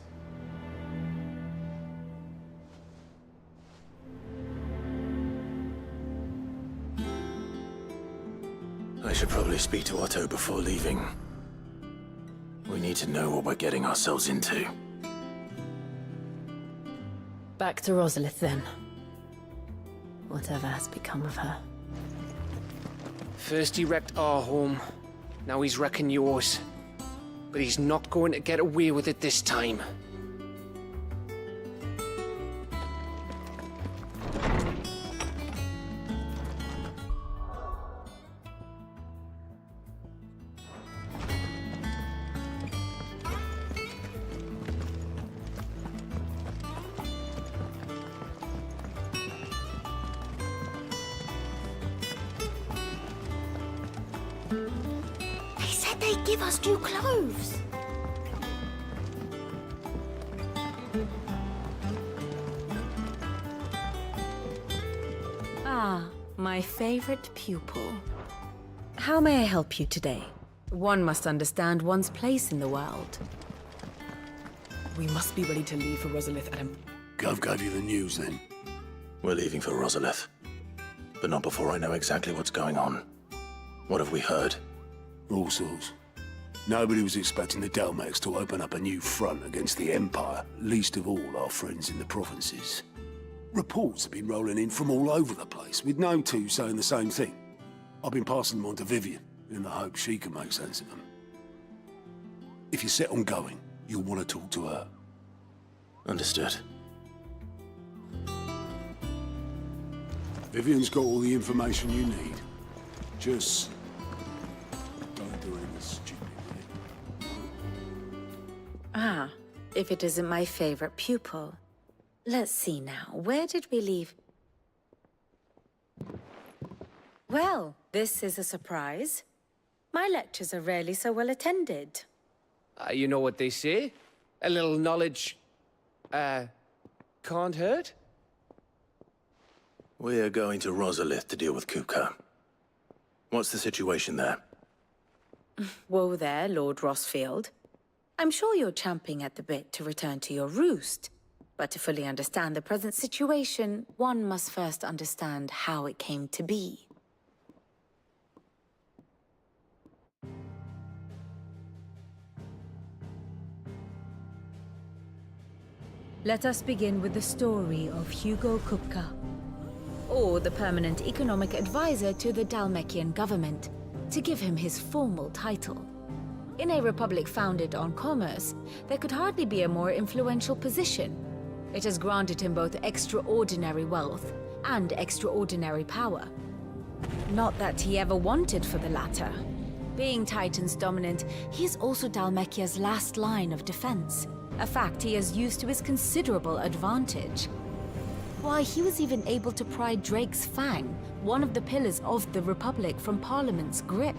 I should probably speak to Otto before leaving. We need to know what we're getting ourselves into. Back to Rosalith, then. Whatever has become of her. First he wrecked our home, now he's wrecking yours. But he's not going to get away with it this time. give us new clothes. Ah, my favorite pupil. How may I help you today? One must understand one's place in the world. We must be ready to leave for Rosalith, Adam. Gov gave you the news then? We're leaving for Rosalith. But not before I know exactly what's going on. What have we heard? All sorts. Nobody was expecting the Dalmacs to open up a new front against the Empire, least of all our friends in the provinces. Reports have been rolling in from all over the place, with no two saying the same thing. I've been passing them on to Vivian, in the hope she can make sense of them. If you're set on going, you'll want to talk to her. Understood. Vivian's got all the information you need. Just don't do anything stupid with it. Ah, if it isn't my favorite pupil. Let's see now, where did we leave? Well, this is a surprise. My lectures are rarely so well attended. You know what they say? A little knowledge, can't hurt? We're going to Rosalith to deal with Kupka. What's the situation there? Whoa there, Lord Rossfield. I'm sure you're champing at the bit to return to your roost. But to fully understand the present situation, one must first understand how it came to be. Let us begin with the story of Hugo Kupka, or the permanent economic advisor to the Dhalmekian government, to give him his formal title. In a republic founded on commerce, there could hardly be a more influential position. It has granted him both extraordinary wealth and extraordinary power. Not that he ever wanted for the latter. Being Titan's dominant, he is also Dhalmekia's last line of defense, a fact he has used to his considerable advantage. Why, he was even able to pry Drake's Fang, one of the pillars of the Republic, from Parliament's grip.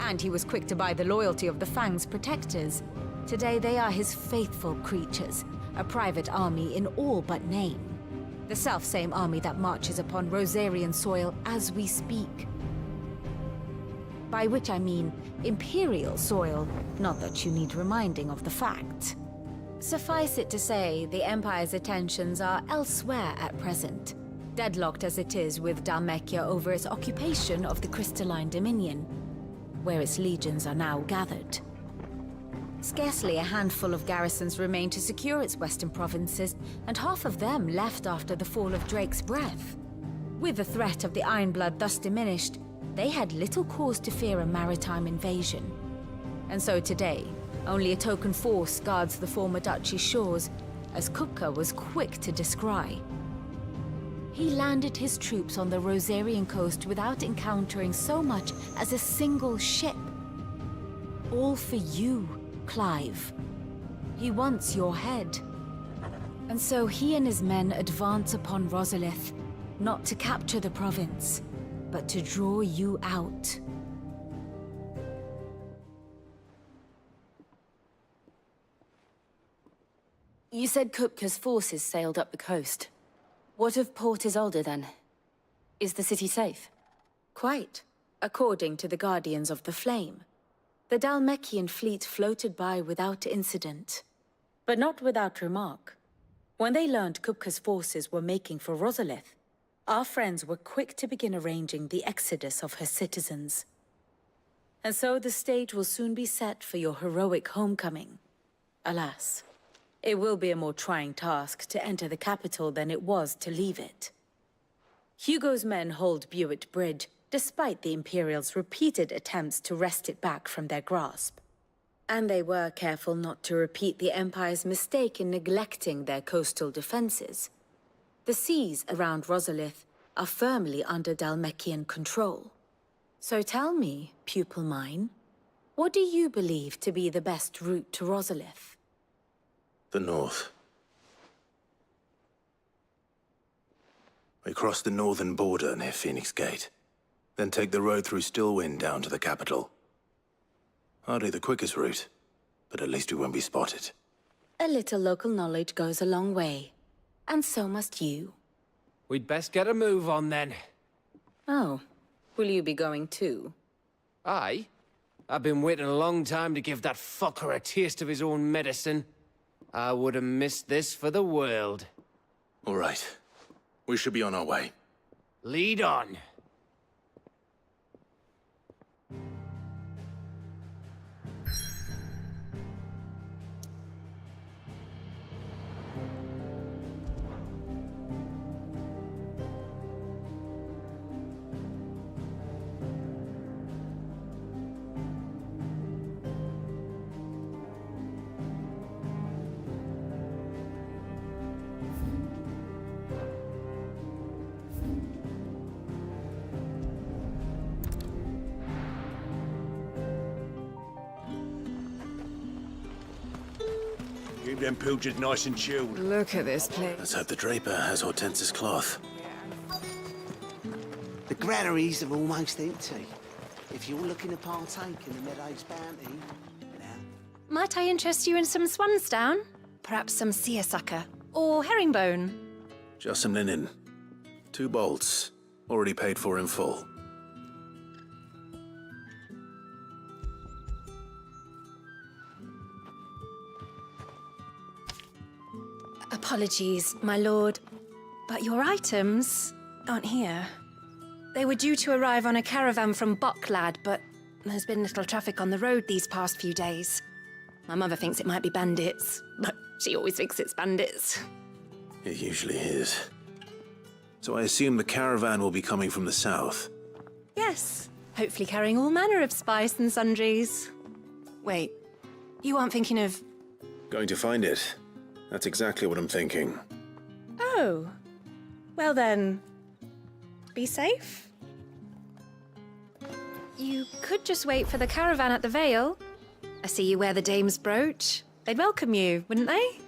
And he was quick to buy the loyalty of the Fang's protectors. Today they are his faithful creatures, a private army in all but name. The self-same army that marches upon Rosarian soil as we speak. By which I mean Imperial soil, not that you need reminding of the fact. Suffice it to say, the Empire's attentions are elsewhere at present, deadlocked as it is with Dhalmekia over its occupation of the Crystalline Dominion, where its legions are now gathered. Scarcely a handful of garrisons remain to secure its western provinces, and half of them left after the fall of Drake's Breath. With the threat of the Ironblood thus diminished, they had little cause to fear a maritime invasion. And so today, only a token force guards the former duchy's shores, as Kupka was quick to descry. He landed his troops on the Rosarian coast without encountering so much as a single ship. All for you, Clive. He wants your head. And so he and his men advance upon Rosalith, not to capture the province, but to draw you out. You said Kupka's forces sailed up the coast. What of Port Isolde, then? Is the city safe? Quite, according to the Guardians of the Flame. The Dhalmekian fleet floated by without incident, but not without remark. When they learned Kupka's forces were making for Rosalith, our friends were quick to begin arranging the exodus of her citizens. And so the stage will soon be set for your heroic homecoming. Alas, it will be a more trying task to enter the capital than it was to leave it. Hugo's men hold Buett Bridge, despite the Imperials' repeated attempts to wrest it back from their grasp. And they were careful not to repeat the Empire's mistake in neglecting their coastal defenses. The seas around Rosalith are firmly under Dhalmekian control. So tell me, pupil mine, what do you believe to be the best route to Rosalith? The north. We cross the northern border near Phoenix Gate, then take the road through Stillwind down to the capital. Hardly the quickest route, but at least we won't be spotted. A little local knowledge goes a long way. And so must you. We'd best get a move on then. Oh, will you be going too? Aye. I've been waiting a long time to give that fucker a taste of his own medicine. I would have missed this for the world. All right. We should be on our way. Lead on. Keep them pilgers nice and chilled. Look at this place. Let's hope the Draper has Hortense's cloth. The granaries are almost empty. If you're looking to partake in the Meadows bounty, Might I interest you in some swansdown? Perhaps some seersucker? Or herringbone? Just some linen. 2 bolts. Already paid for in full. Apologies, my lord, but your items aren't here. They were due to arrive on a caravan from Bocklad, but there's been little traffic on the road these past few days. My mother thinks it might be bandits, but she always thinks it's bandits. It usually is. So I assume the caravan will be coming from the south. Yes, hopefully carrying all manner of spice and sundries. Wait, you aren't thinking of... Going to find it. That's exactly what I'm thinking. Oh, well then, be safe. You could just wait for the caravan at the Vale. I see you wear the dame's brooch. They'd welcome you, wouldn't they?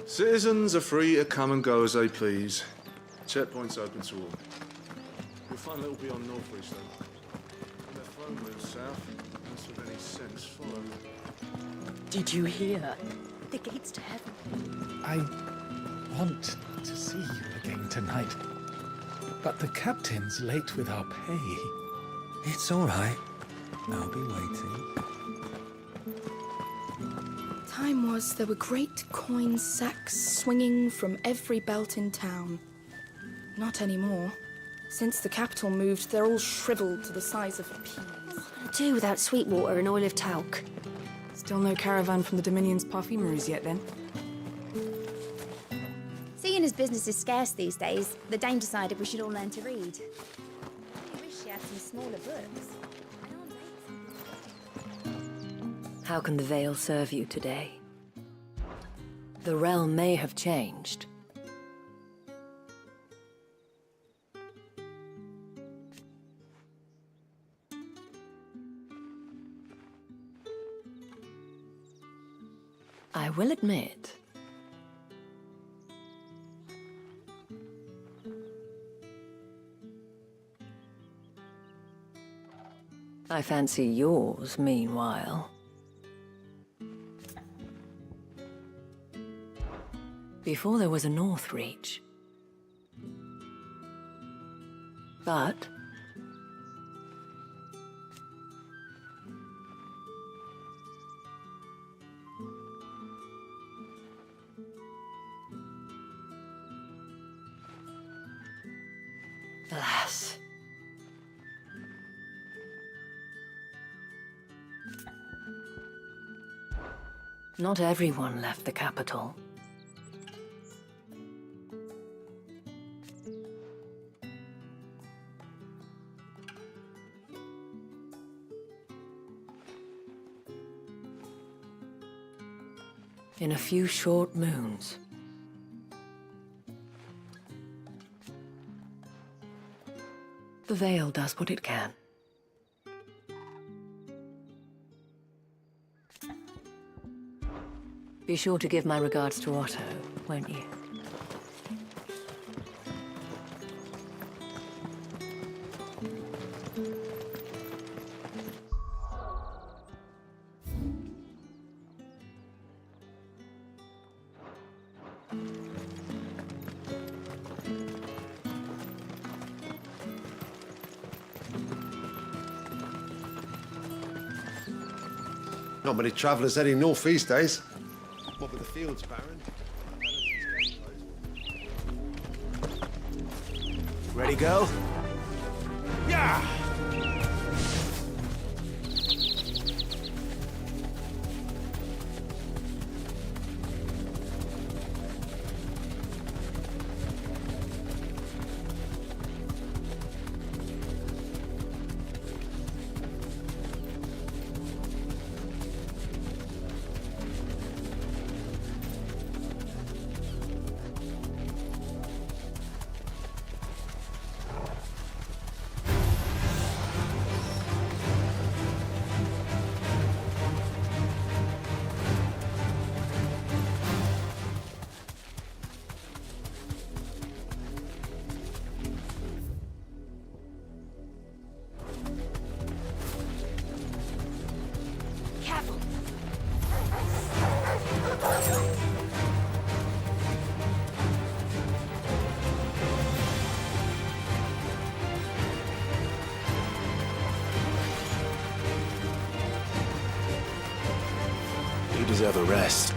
Citizens are free to come and go as they please. Checkpoints open to all. You'll find a little beyond Northridge, though. When their throne moves south, unless with any sense, follow. Did you hear? The gates to heaven. I want to see you again tonight. But the captain's late with our pay. It's all right. I'll be waiting. Time was there were great coin sacks swinging from every belt in town. Not anymore. Since the capital moved, they're all shriveled to the size of peas. Do without sweet water and oil of talc. Still no caravan from the Dominion's perfumeries yet, then? Seeing as business is scarce these days, the Dame decided we should all learn to read. I wish she had some smaller books. How can the Vale serve you today? The realm may have changed. I will admit, I fancy yours, meanwhile. Before there was a Northreach. But alas. Not everyone left the capital. In a few short moons, the Vale does what it can. Be sure to give my regards to Otto, won't you? Not many travellers heading north these days. What with the fields, Baron? Ready, go? Yeah! You deserve a rest.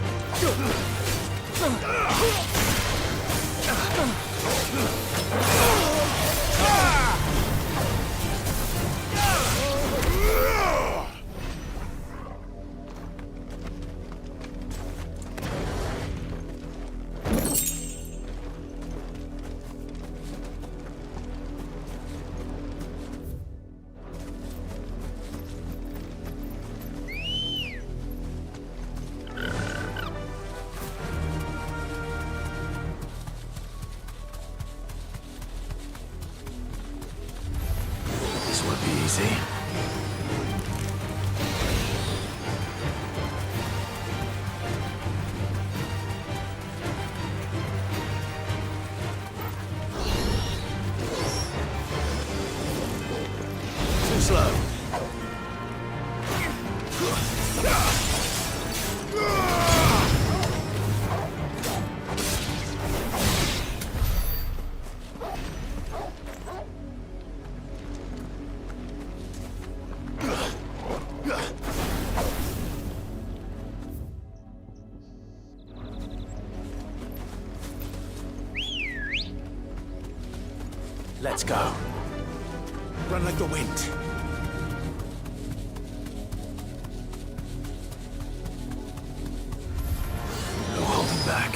This won't be easy. Too slow. Let's go. Run like the wind. No holding back.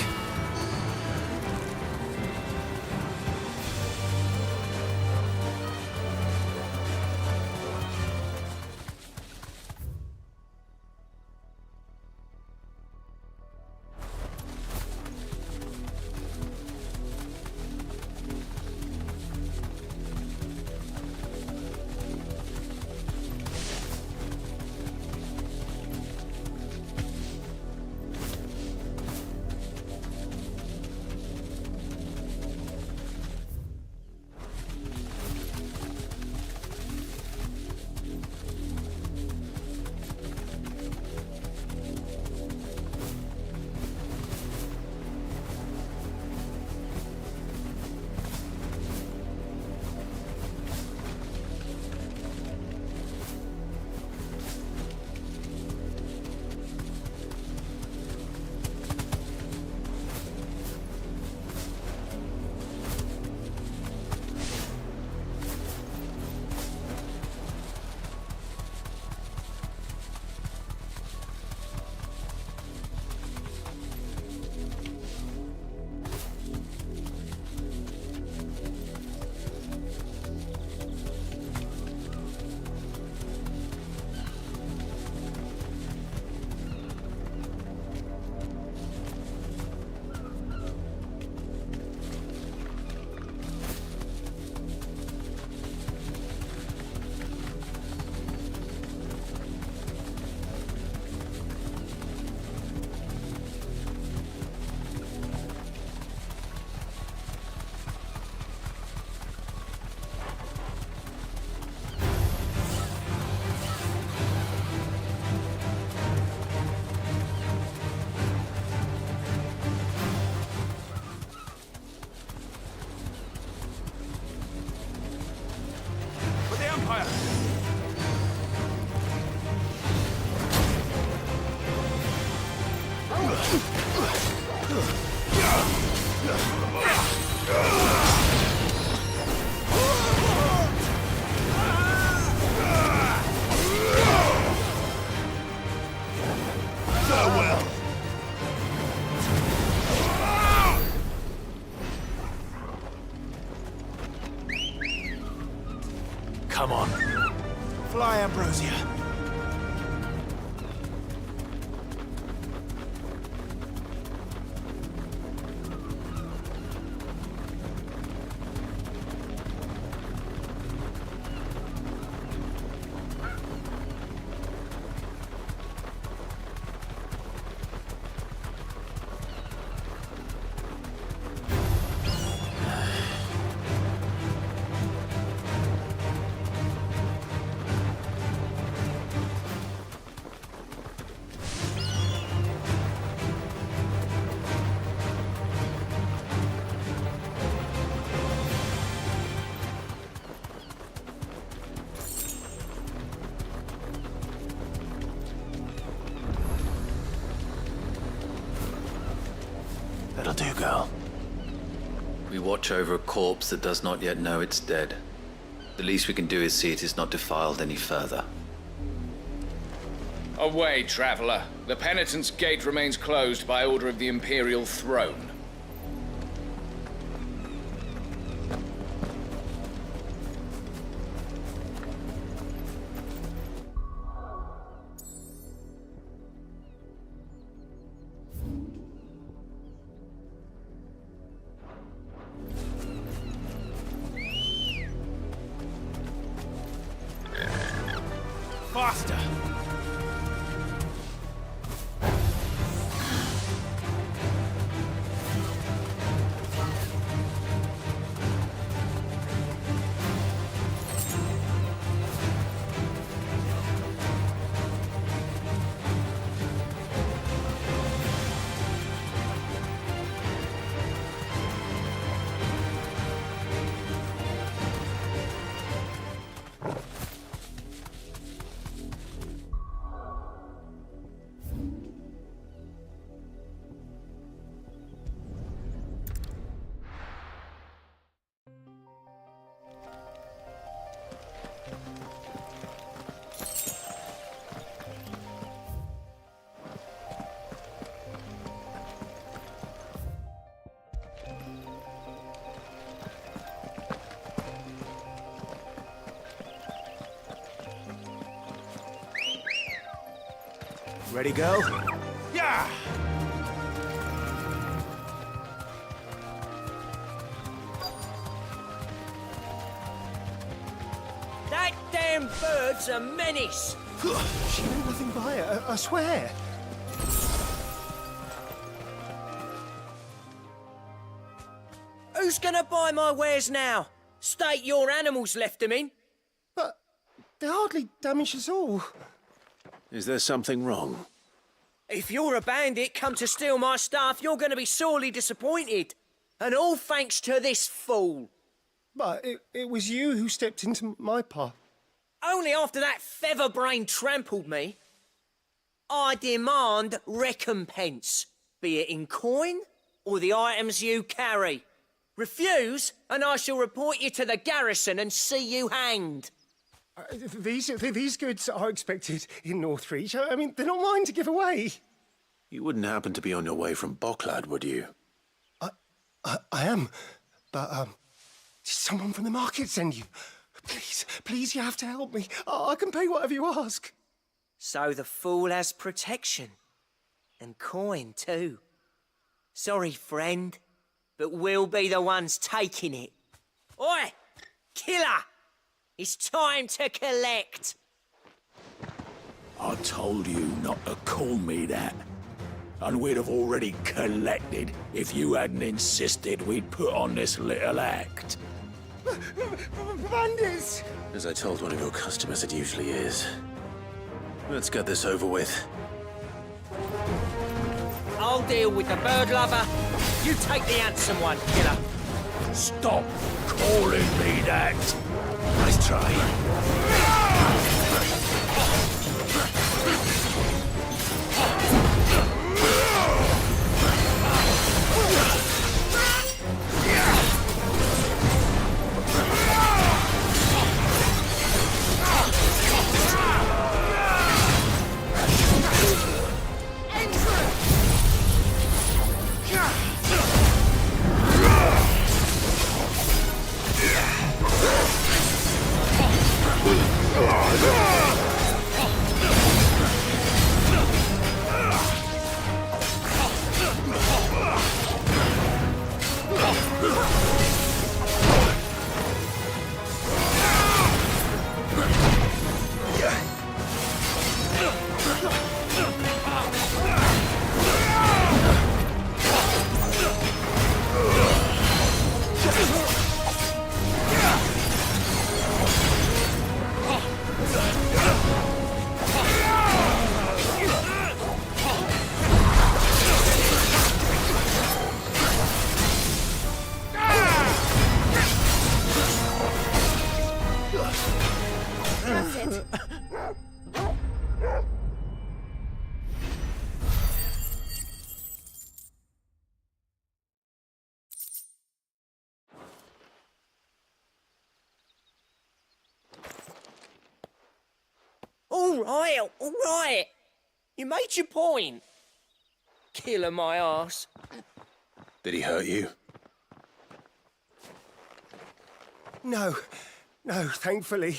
Come on. Fly, Ambrosia. That'll do, girl. We watch over a corpse that does not yet know it's dead. The least we can do is see it is not defiled any further. Away, traveler. The Penitent's Gate remains closed by order of the Imperial Throne. Faster! Ready, go? Yeah! That damn bird's a menace! She knew nothing by it, I swear. Who's gonna buy my wares now? State your animals left them in. But they hardly damaged us all. Is there something wrong? If you're a bandit come to steal my stuff, you're gonna be sorely disappointed. And all thanks to this fool. But it was you who stepped into my path. Only after that feather-brain trampled me. I demand recompense, be it in coin or the items you carry. Refuse, and I shall report you to the garrison and see you hanged. These goods are expected in Northreach. I mean, they're not mine to give away. You wouldn't happen to be on your way from Bocklad, would you? I am, but did someone from the market send you? Please, you have to help me. I can pay whatever you ask. So the fool has protection. And coin, too. Sorry, friend, but we'll be the ones taking it. Oi! Killer! It's time to collect. I told you not to call me that. And we'd have already collected if you hadn't insisted we'd put on this little act. Bandits! As I told one of your customers, it usually is. Let's get this over with. I'll deal with the bird lover. You take the handsome one, killer. Stop calling me that. Nice try. That's it. All right. You made your point. Killer my ass. Did he hurt you? No, thankfully.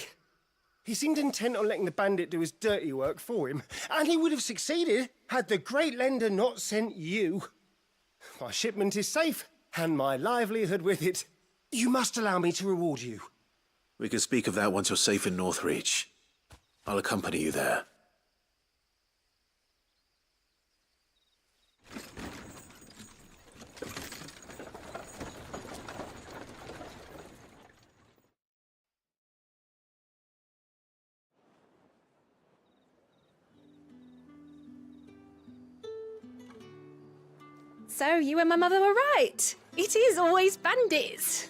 He seemed intent on letting the bandit do his dirty work for him, and he would have succeeded had the Great Lender not sent you. My shipment is safe, and my livelihood with it. You must allow me to reward you. We can speak of that once you're safe in Northreach. I'll accompany you there. So, you and my mother were right. It is always bandits.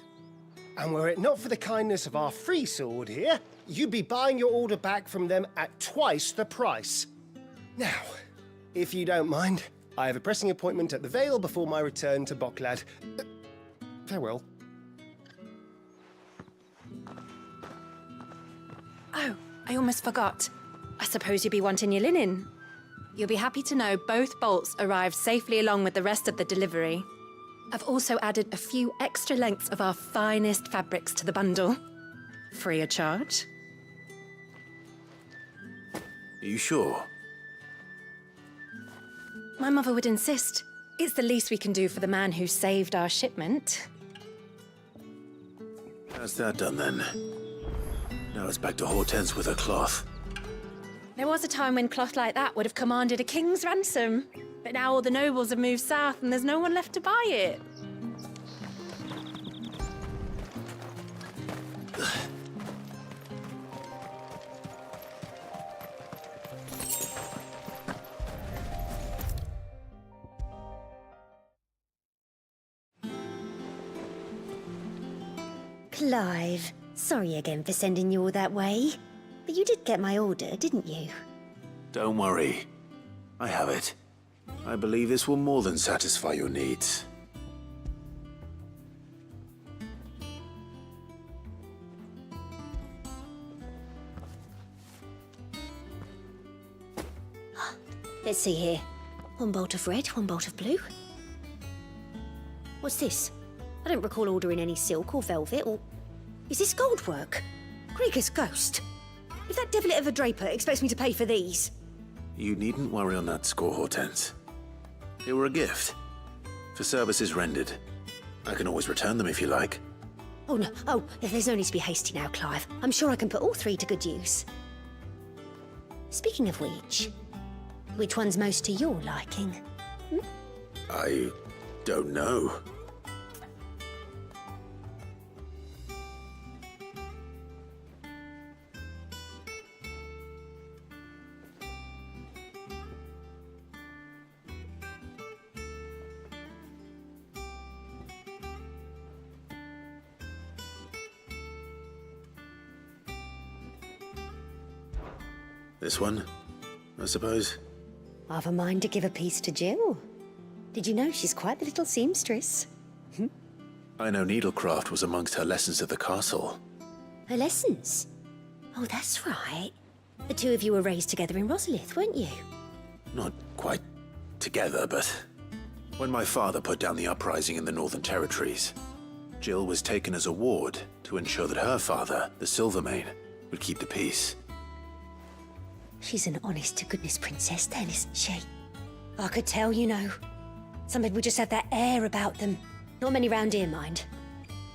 And were it not for the kindness of our free sword here, you'd be buying your order back from them at twice the price. Now, if you don't mind, I have a pressing appointment at the Vale before my return to Boklad. Farewell. Oh, I almost forgot. I suppose you'll be wanting your linen. You'll be happy to know both bolts arrived safely along with the rest of the delivery. I've also added a few extra lengths of our finest fabrics to the bundle. Free of charge. Are you sure? My mother would insist. It's the least we can do for the man who saved our shipment. That's that done then. Now it's back to Hortense with her cloth. There was a time when cloth like that would have commanded a king's ransom. But now all the nobles have moved south and there's no one left to buy it. Clive, sorry again for sending you all that way. But you did get my order, didn't you? Don't worry. I have it. I believe this will more than satisfy your needs. Let's see here. One bolt of red, one bolt of blue. What's this? I don't recall ordering any silk or velvet or... Is this gold work? Krieger's ghost. If that devilit of a draper expects me to pay for these... You needn't worry on that score, Hortense. They were a gift. For services rendered. I can always return them if you like. Oh, no. Oh, there's no need to be hasty now, Clive. I'm sure I can put all three to good use. Speaking of which one's most to your liking? I don't know. This one, I suppose. I've a mind to give a piece to Jill. Did you know she's quite the little seamstress? I know needlecraft was amongst her lessons at the castle. Her lessons? Oh, that's right. The two of you were raised together in Rosalith, weren't you? Not quite together, but... When my father put down the uprising in the Northern Territories, Jill was taken as a ward to ensure that her father, the Silvermane, would keep the peace. She's an honest-to-goodness princess then, isn't she? I could tell, you know. Some people just have that air about them. Not many round here, mind.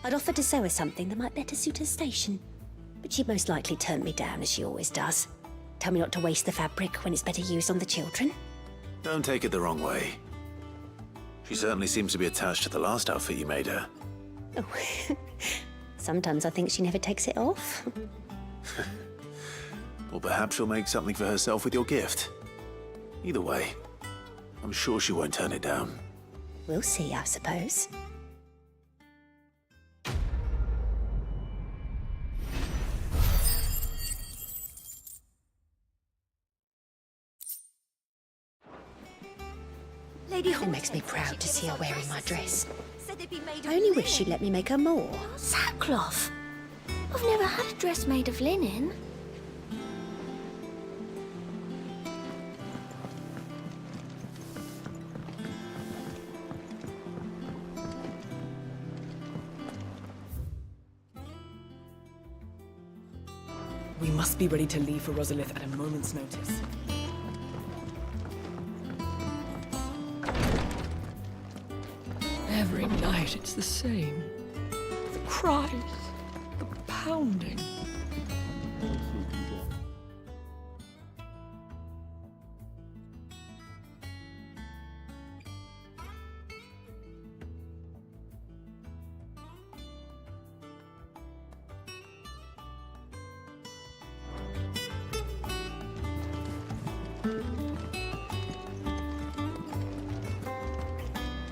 I'd offered to sew her something that might better suit her station. But she'd most likely turn me down, as she always does. Tell me not to waste the fabric when it's better used on the children. Don't take it the wrong way. She certainly seems to be attached to the last outfit you made her. Oh, sometimes I think she never takes it off. Or perhaps she'll make something for herself with your gift. Either way, I'm sure she won't turn it down. We'll see, I suppose. It makes me proud to see her wearing my dress. I only wish she'd let me make her more. Sackcloth? I've never had a dress made of linen. We must be ready to leave for Rosalith at a moment's notice. Every night it's the same. The cries, the pounding.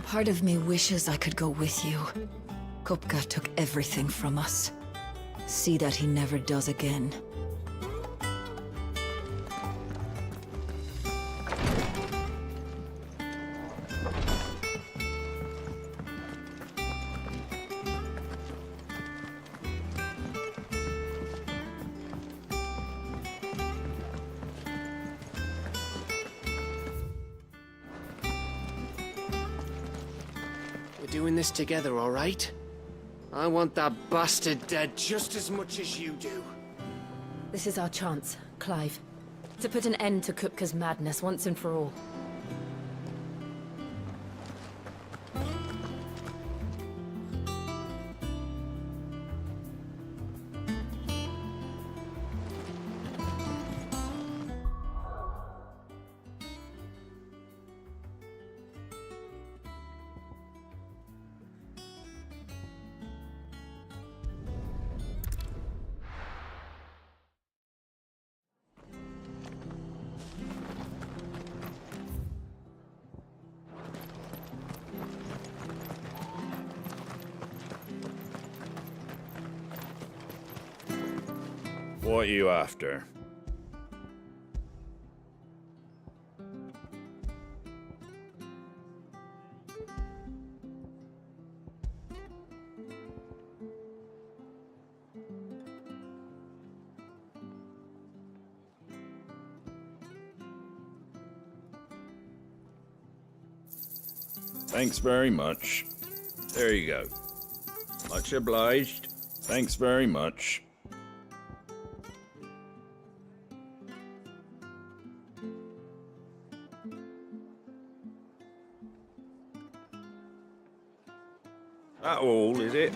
Part of me wishes I could go with you. Kupka took everything from us. See that he never does again. We're doing this together, all right? I want that bastard dead just as much as you do. This is our chance, Clive. To put an end to Kupka's madness once and for all. What are you after? Thanks very much. There you go. Much obliged. Thanks very much. That all, is it?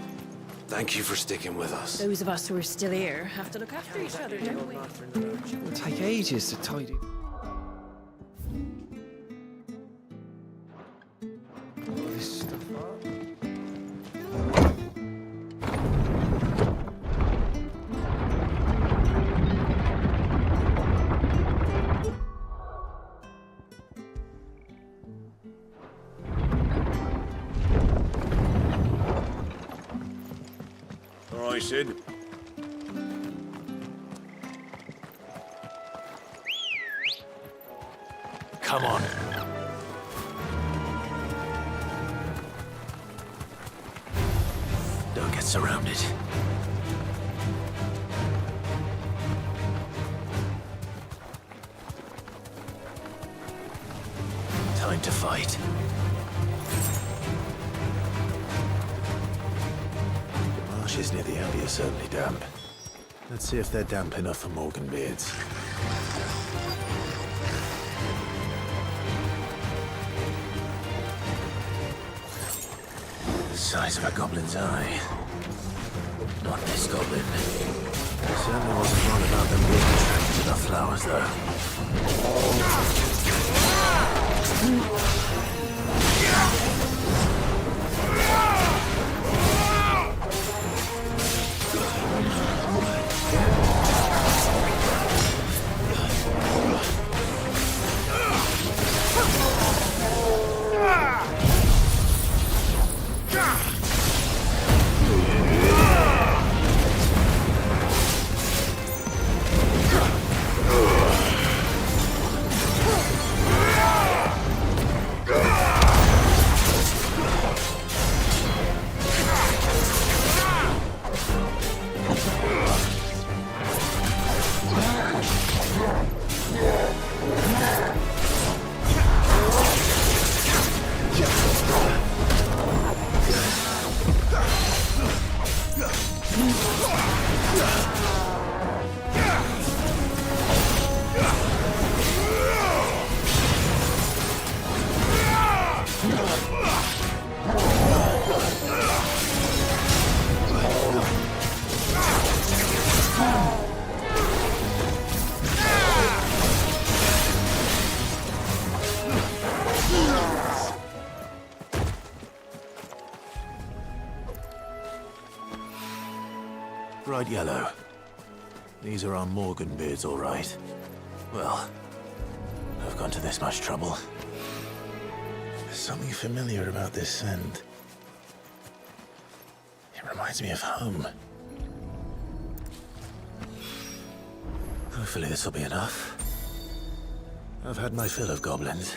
Thank you for sticking with us. Those of us who are still here have to look after each other, don't we? It will take ages to tidy. All this stuff up. All right, Sid. Come on. Don't get surrounded. Time to fight. The marshes near the Abbey are certainly damp. Let's see if they're damp enough for Morgan Beards. The size of a goblin's eye. Not this goblin. Certainly wasn't wrong about them being attracted to the flowers, Bright yellow. These are our Morgan beards, all right. Well, I've gone to this much trouble. There's something familiar about this scent. It reminds me of home. Hopefully this will be enough. I've had my fill of goblins.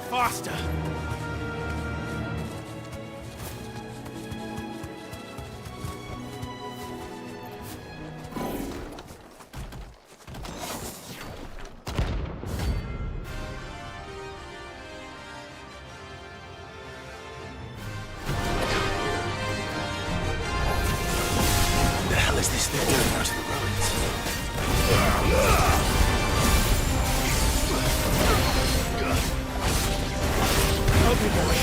Faster! The hell is this thing doing out of the ruins? Help me, boy.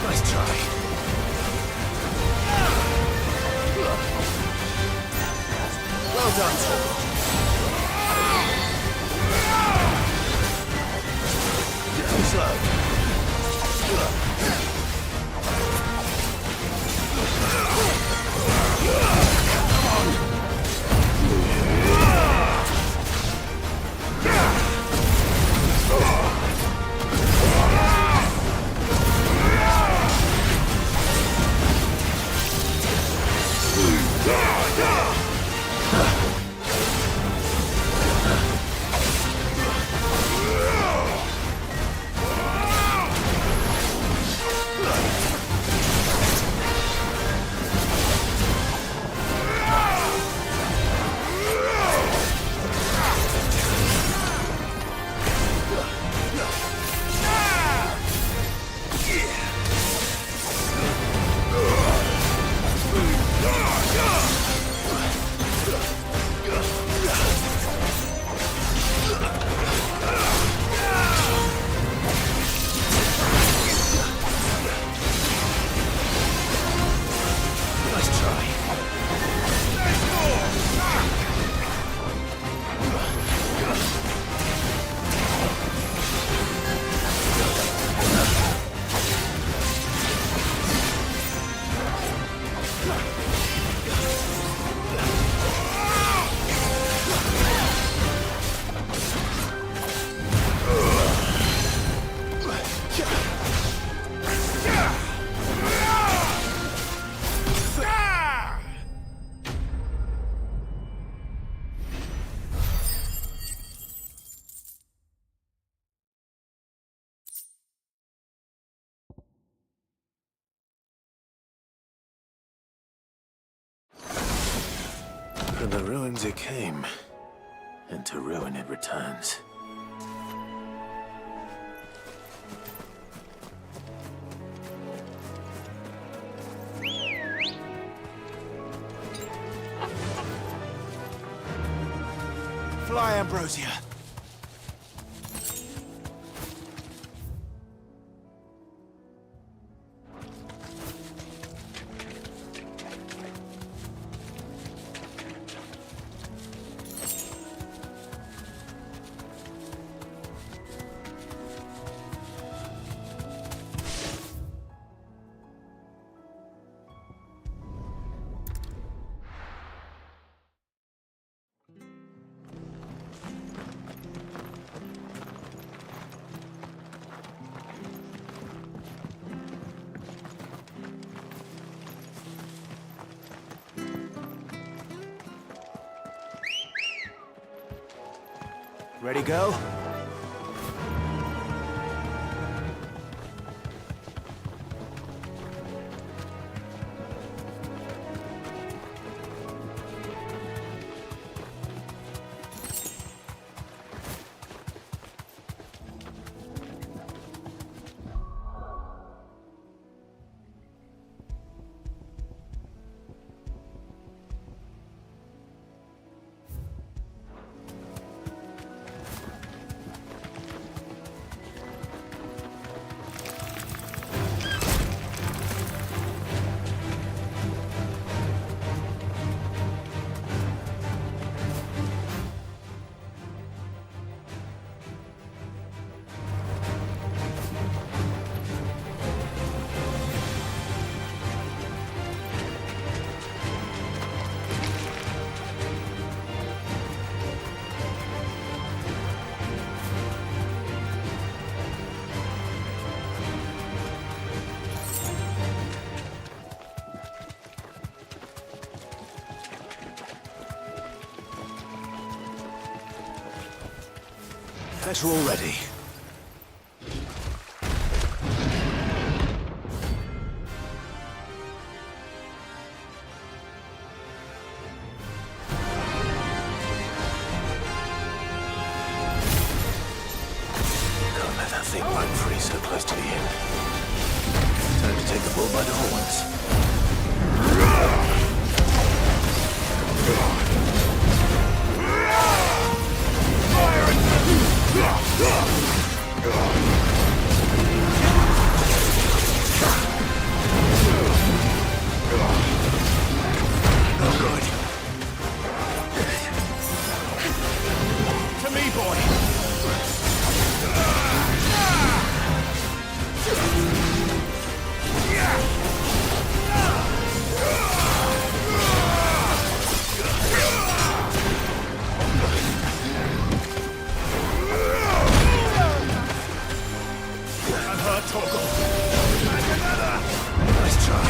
Nice try. Well done, Tom. Too slow. From the ruins it came, and to ruin it returns. Fly, Ambrosia. Ready, go? Better already. Can't let that thing run free so close to the end. Time to take the bull by the horns. To me, boy! I'm hurt, Torgal. Nice try.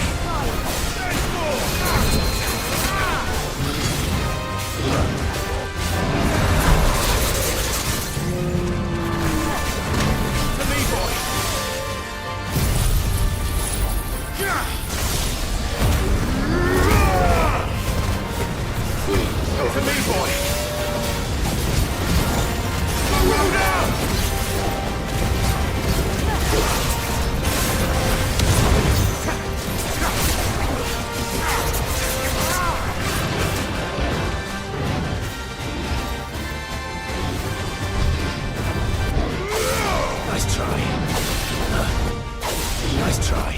To me, boy! To me, boy! Go down! Nice try. Nice try.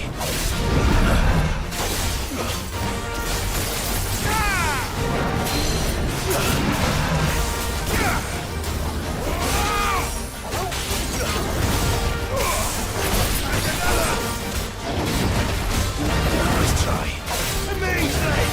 Nice try. Amazing!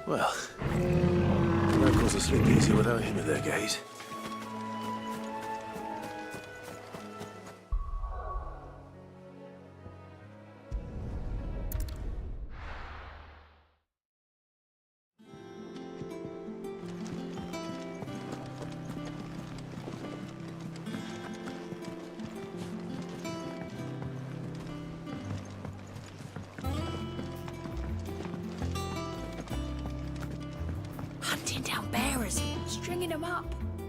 Well, locals will sleep easier without him in their gaze. Hunting down bearers, stringing them up.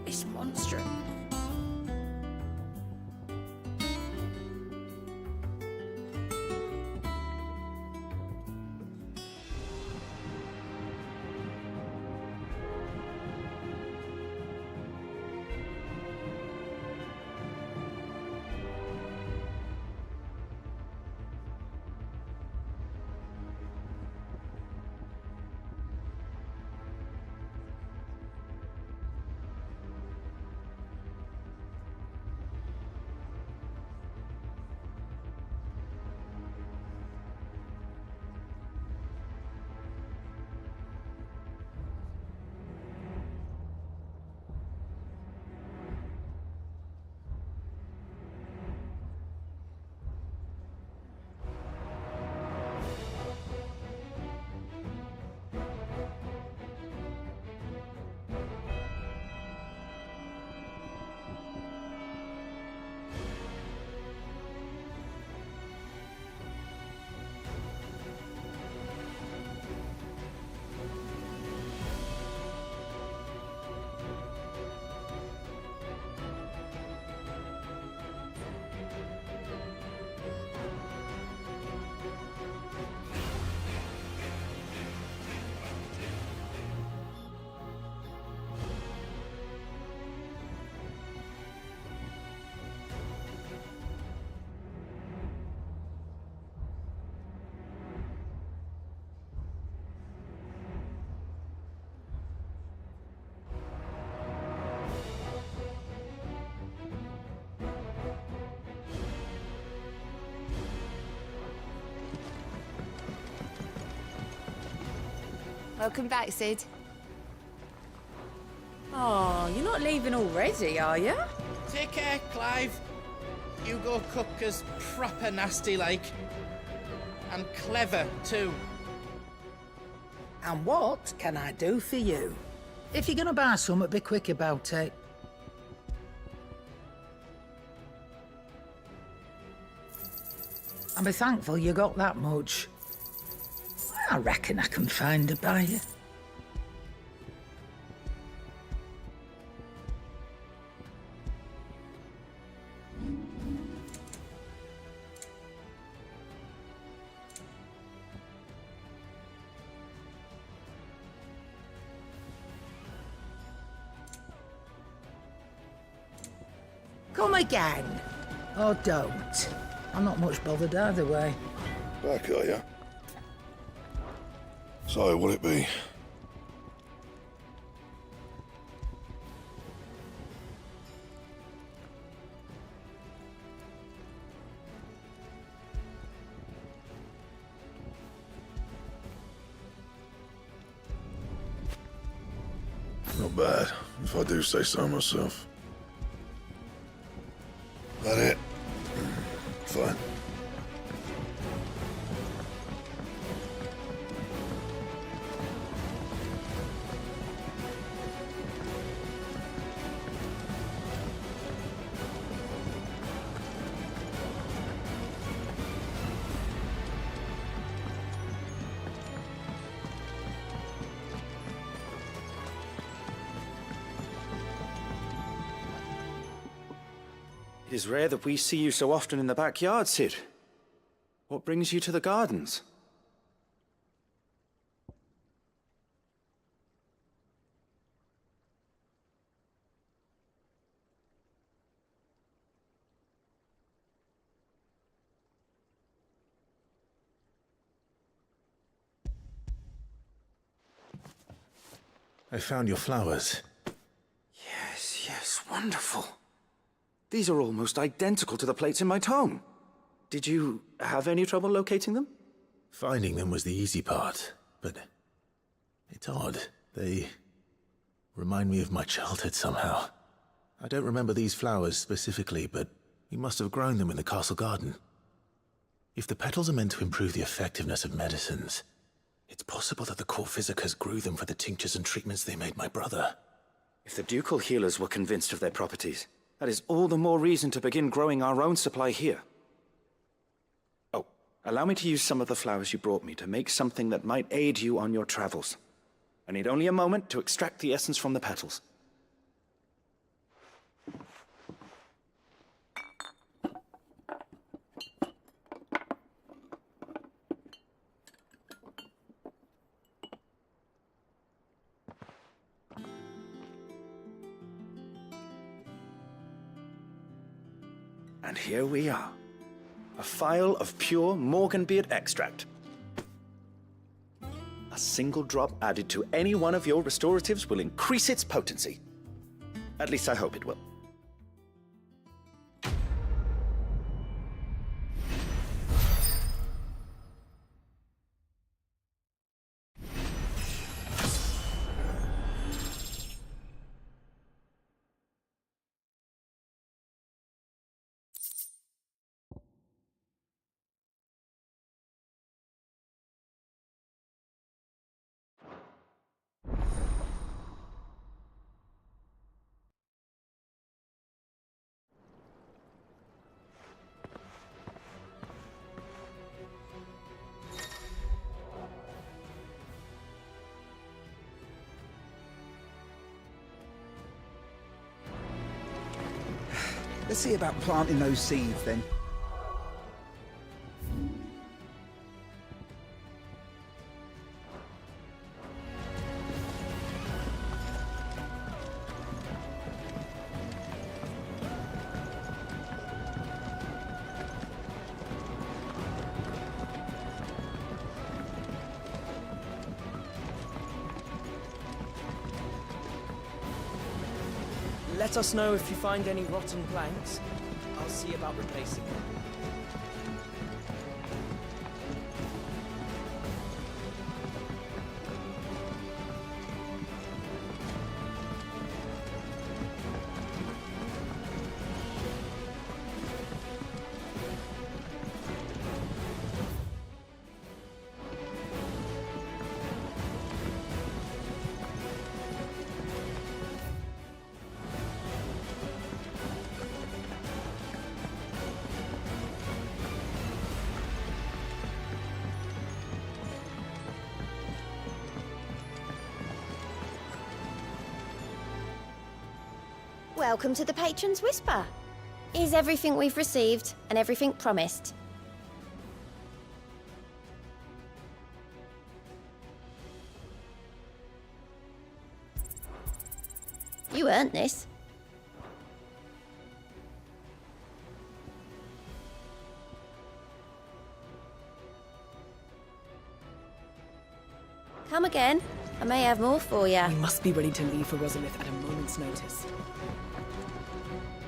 It's monstrous. Welcome back, Sid. Oh, you're not leaving already, are you? Take care, Clive. Hugo Kupka's proper nasty like. And clever, too. And what can I do for you? If you're gonna buy something, be quick about it. And be thankful you got that much. I reckon I can find a buyer. Come again. Or don't. I'm not much bothered either way. Back, are ya? So, what'll it be? Not bad, if I do say so myself. That it? Fine. It is rare that we see you so often in the backyard, Sid. What brings you to the gardens? I found your flowers. Yes, wonderful. These are almost identical to the plates in my tome. Did you have any trouble locating them? Finding them was the easy part, but It's odd. They remind me of my childhood somehow. I don't remember these flowers specifically, but we must have grown them in the castle garden. If the petals are meant to improve the effectiveness of medicines, it's possible that the court physicers grew them for the tinctures and treatments they made my brother. If the ducal healers were convinced of their properties, that is all the more reason to begin growing our own supply here. Oh, allow me to use some of the flowers you brought me to make something that might aid you on your travels. I need only a moment to extract the essence from the petals. And here we are. A phial of pure Morganbeard extract. A single drop added to any one of your restoratives will increase its potency. At least I hope it will. Let's see about planting those seeds then. Let us know if you find any rotten planks. I'll see about replacing them. Welcome to the Patron's Whisper. Is everything we've received and everything promised? You earned this. Come again. I may have more for you. We must be ready to leave for Rosalith at a moment's notice.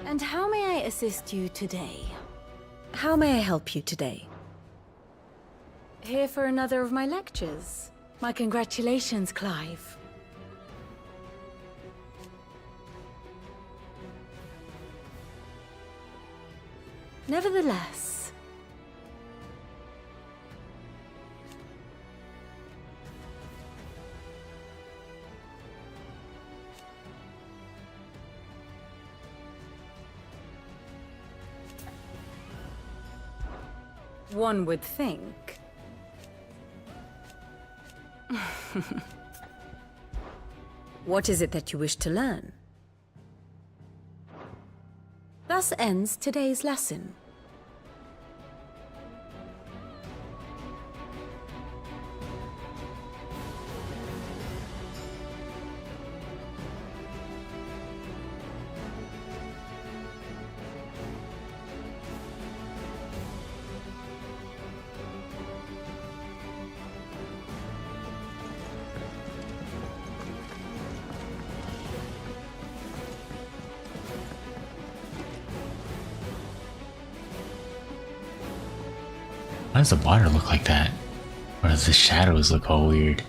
And how may I assist you today? How may I help you today? Here for another of my lectures. My congratulations, Clive. Nevertheless, one would think. What is it that you wish to learn? Thus ends today's lesson. Why does the water look like that? Or does the shadows look all weird?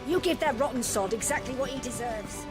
You give that rotten sod exactly what he deserves.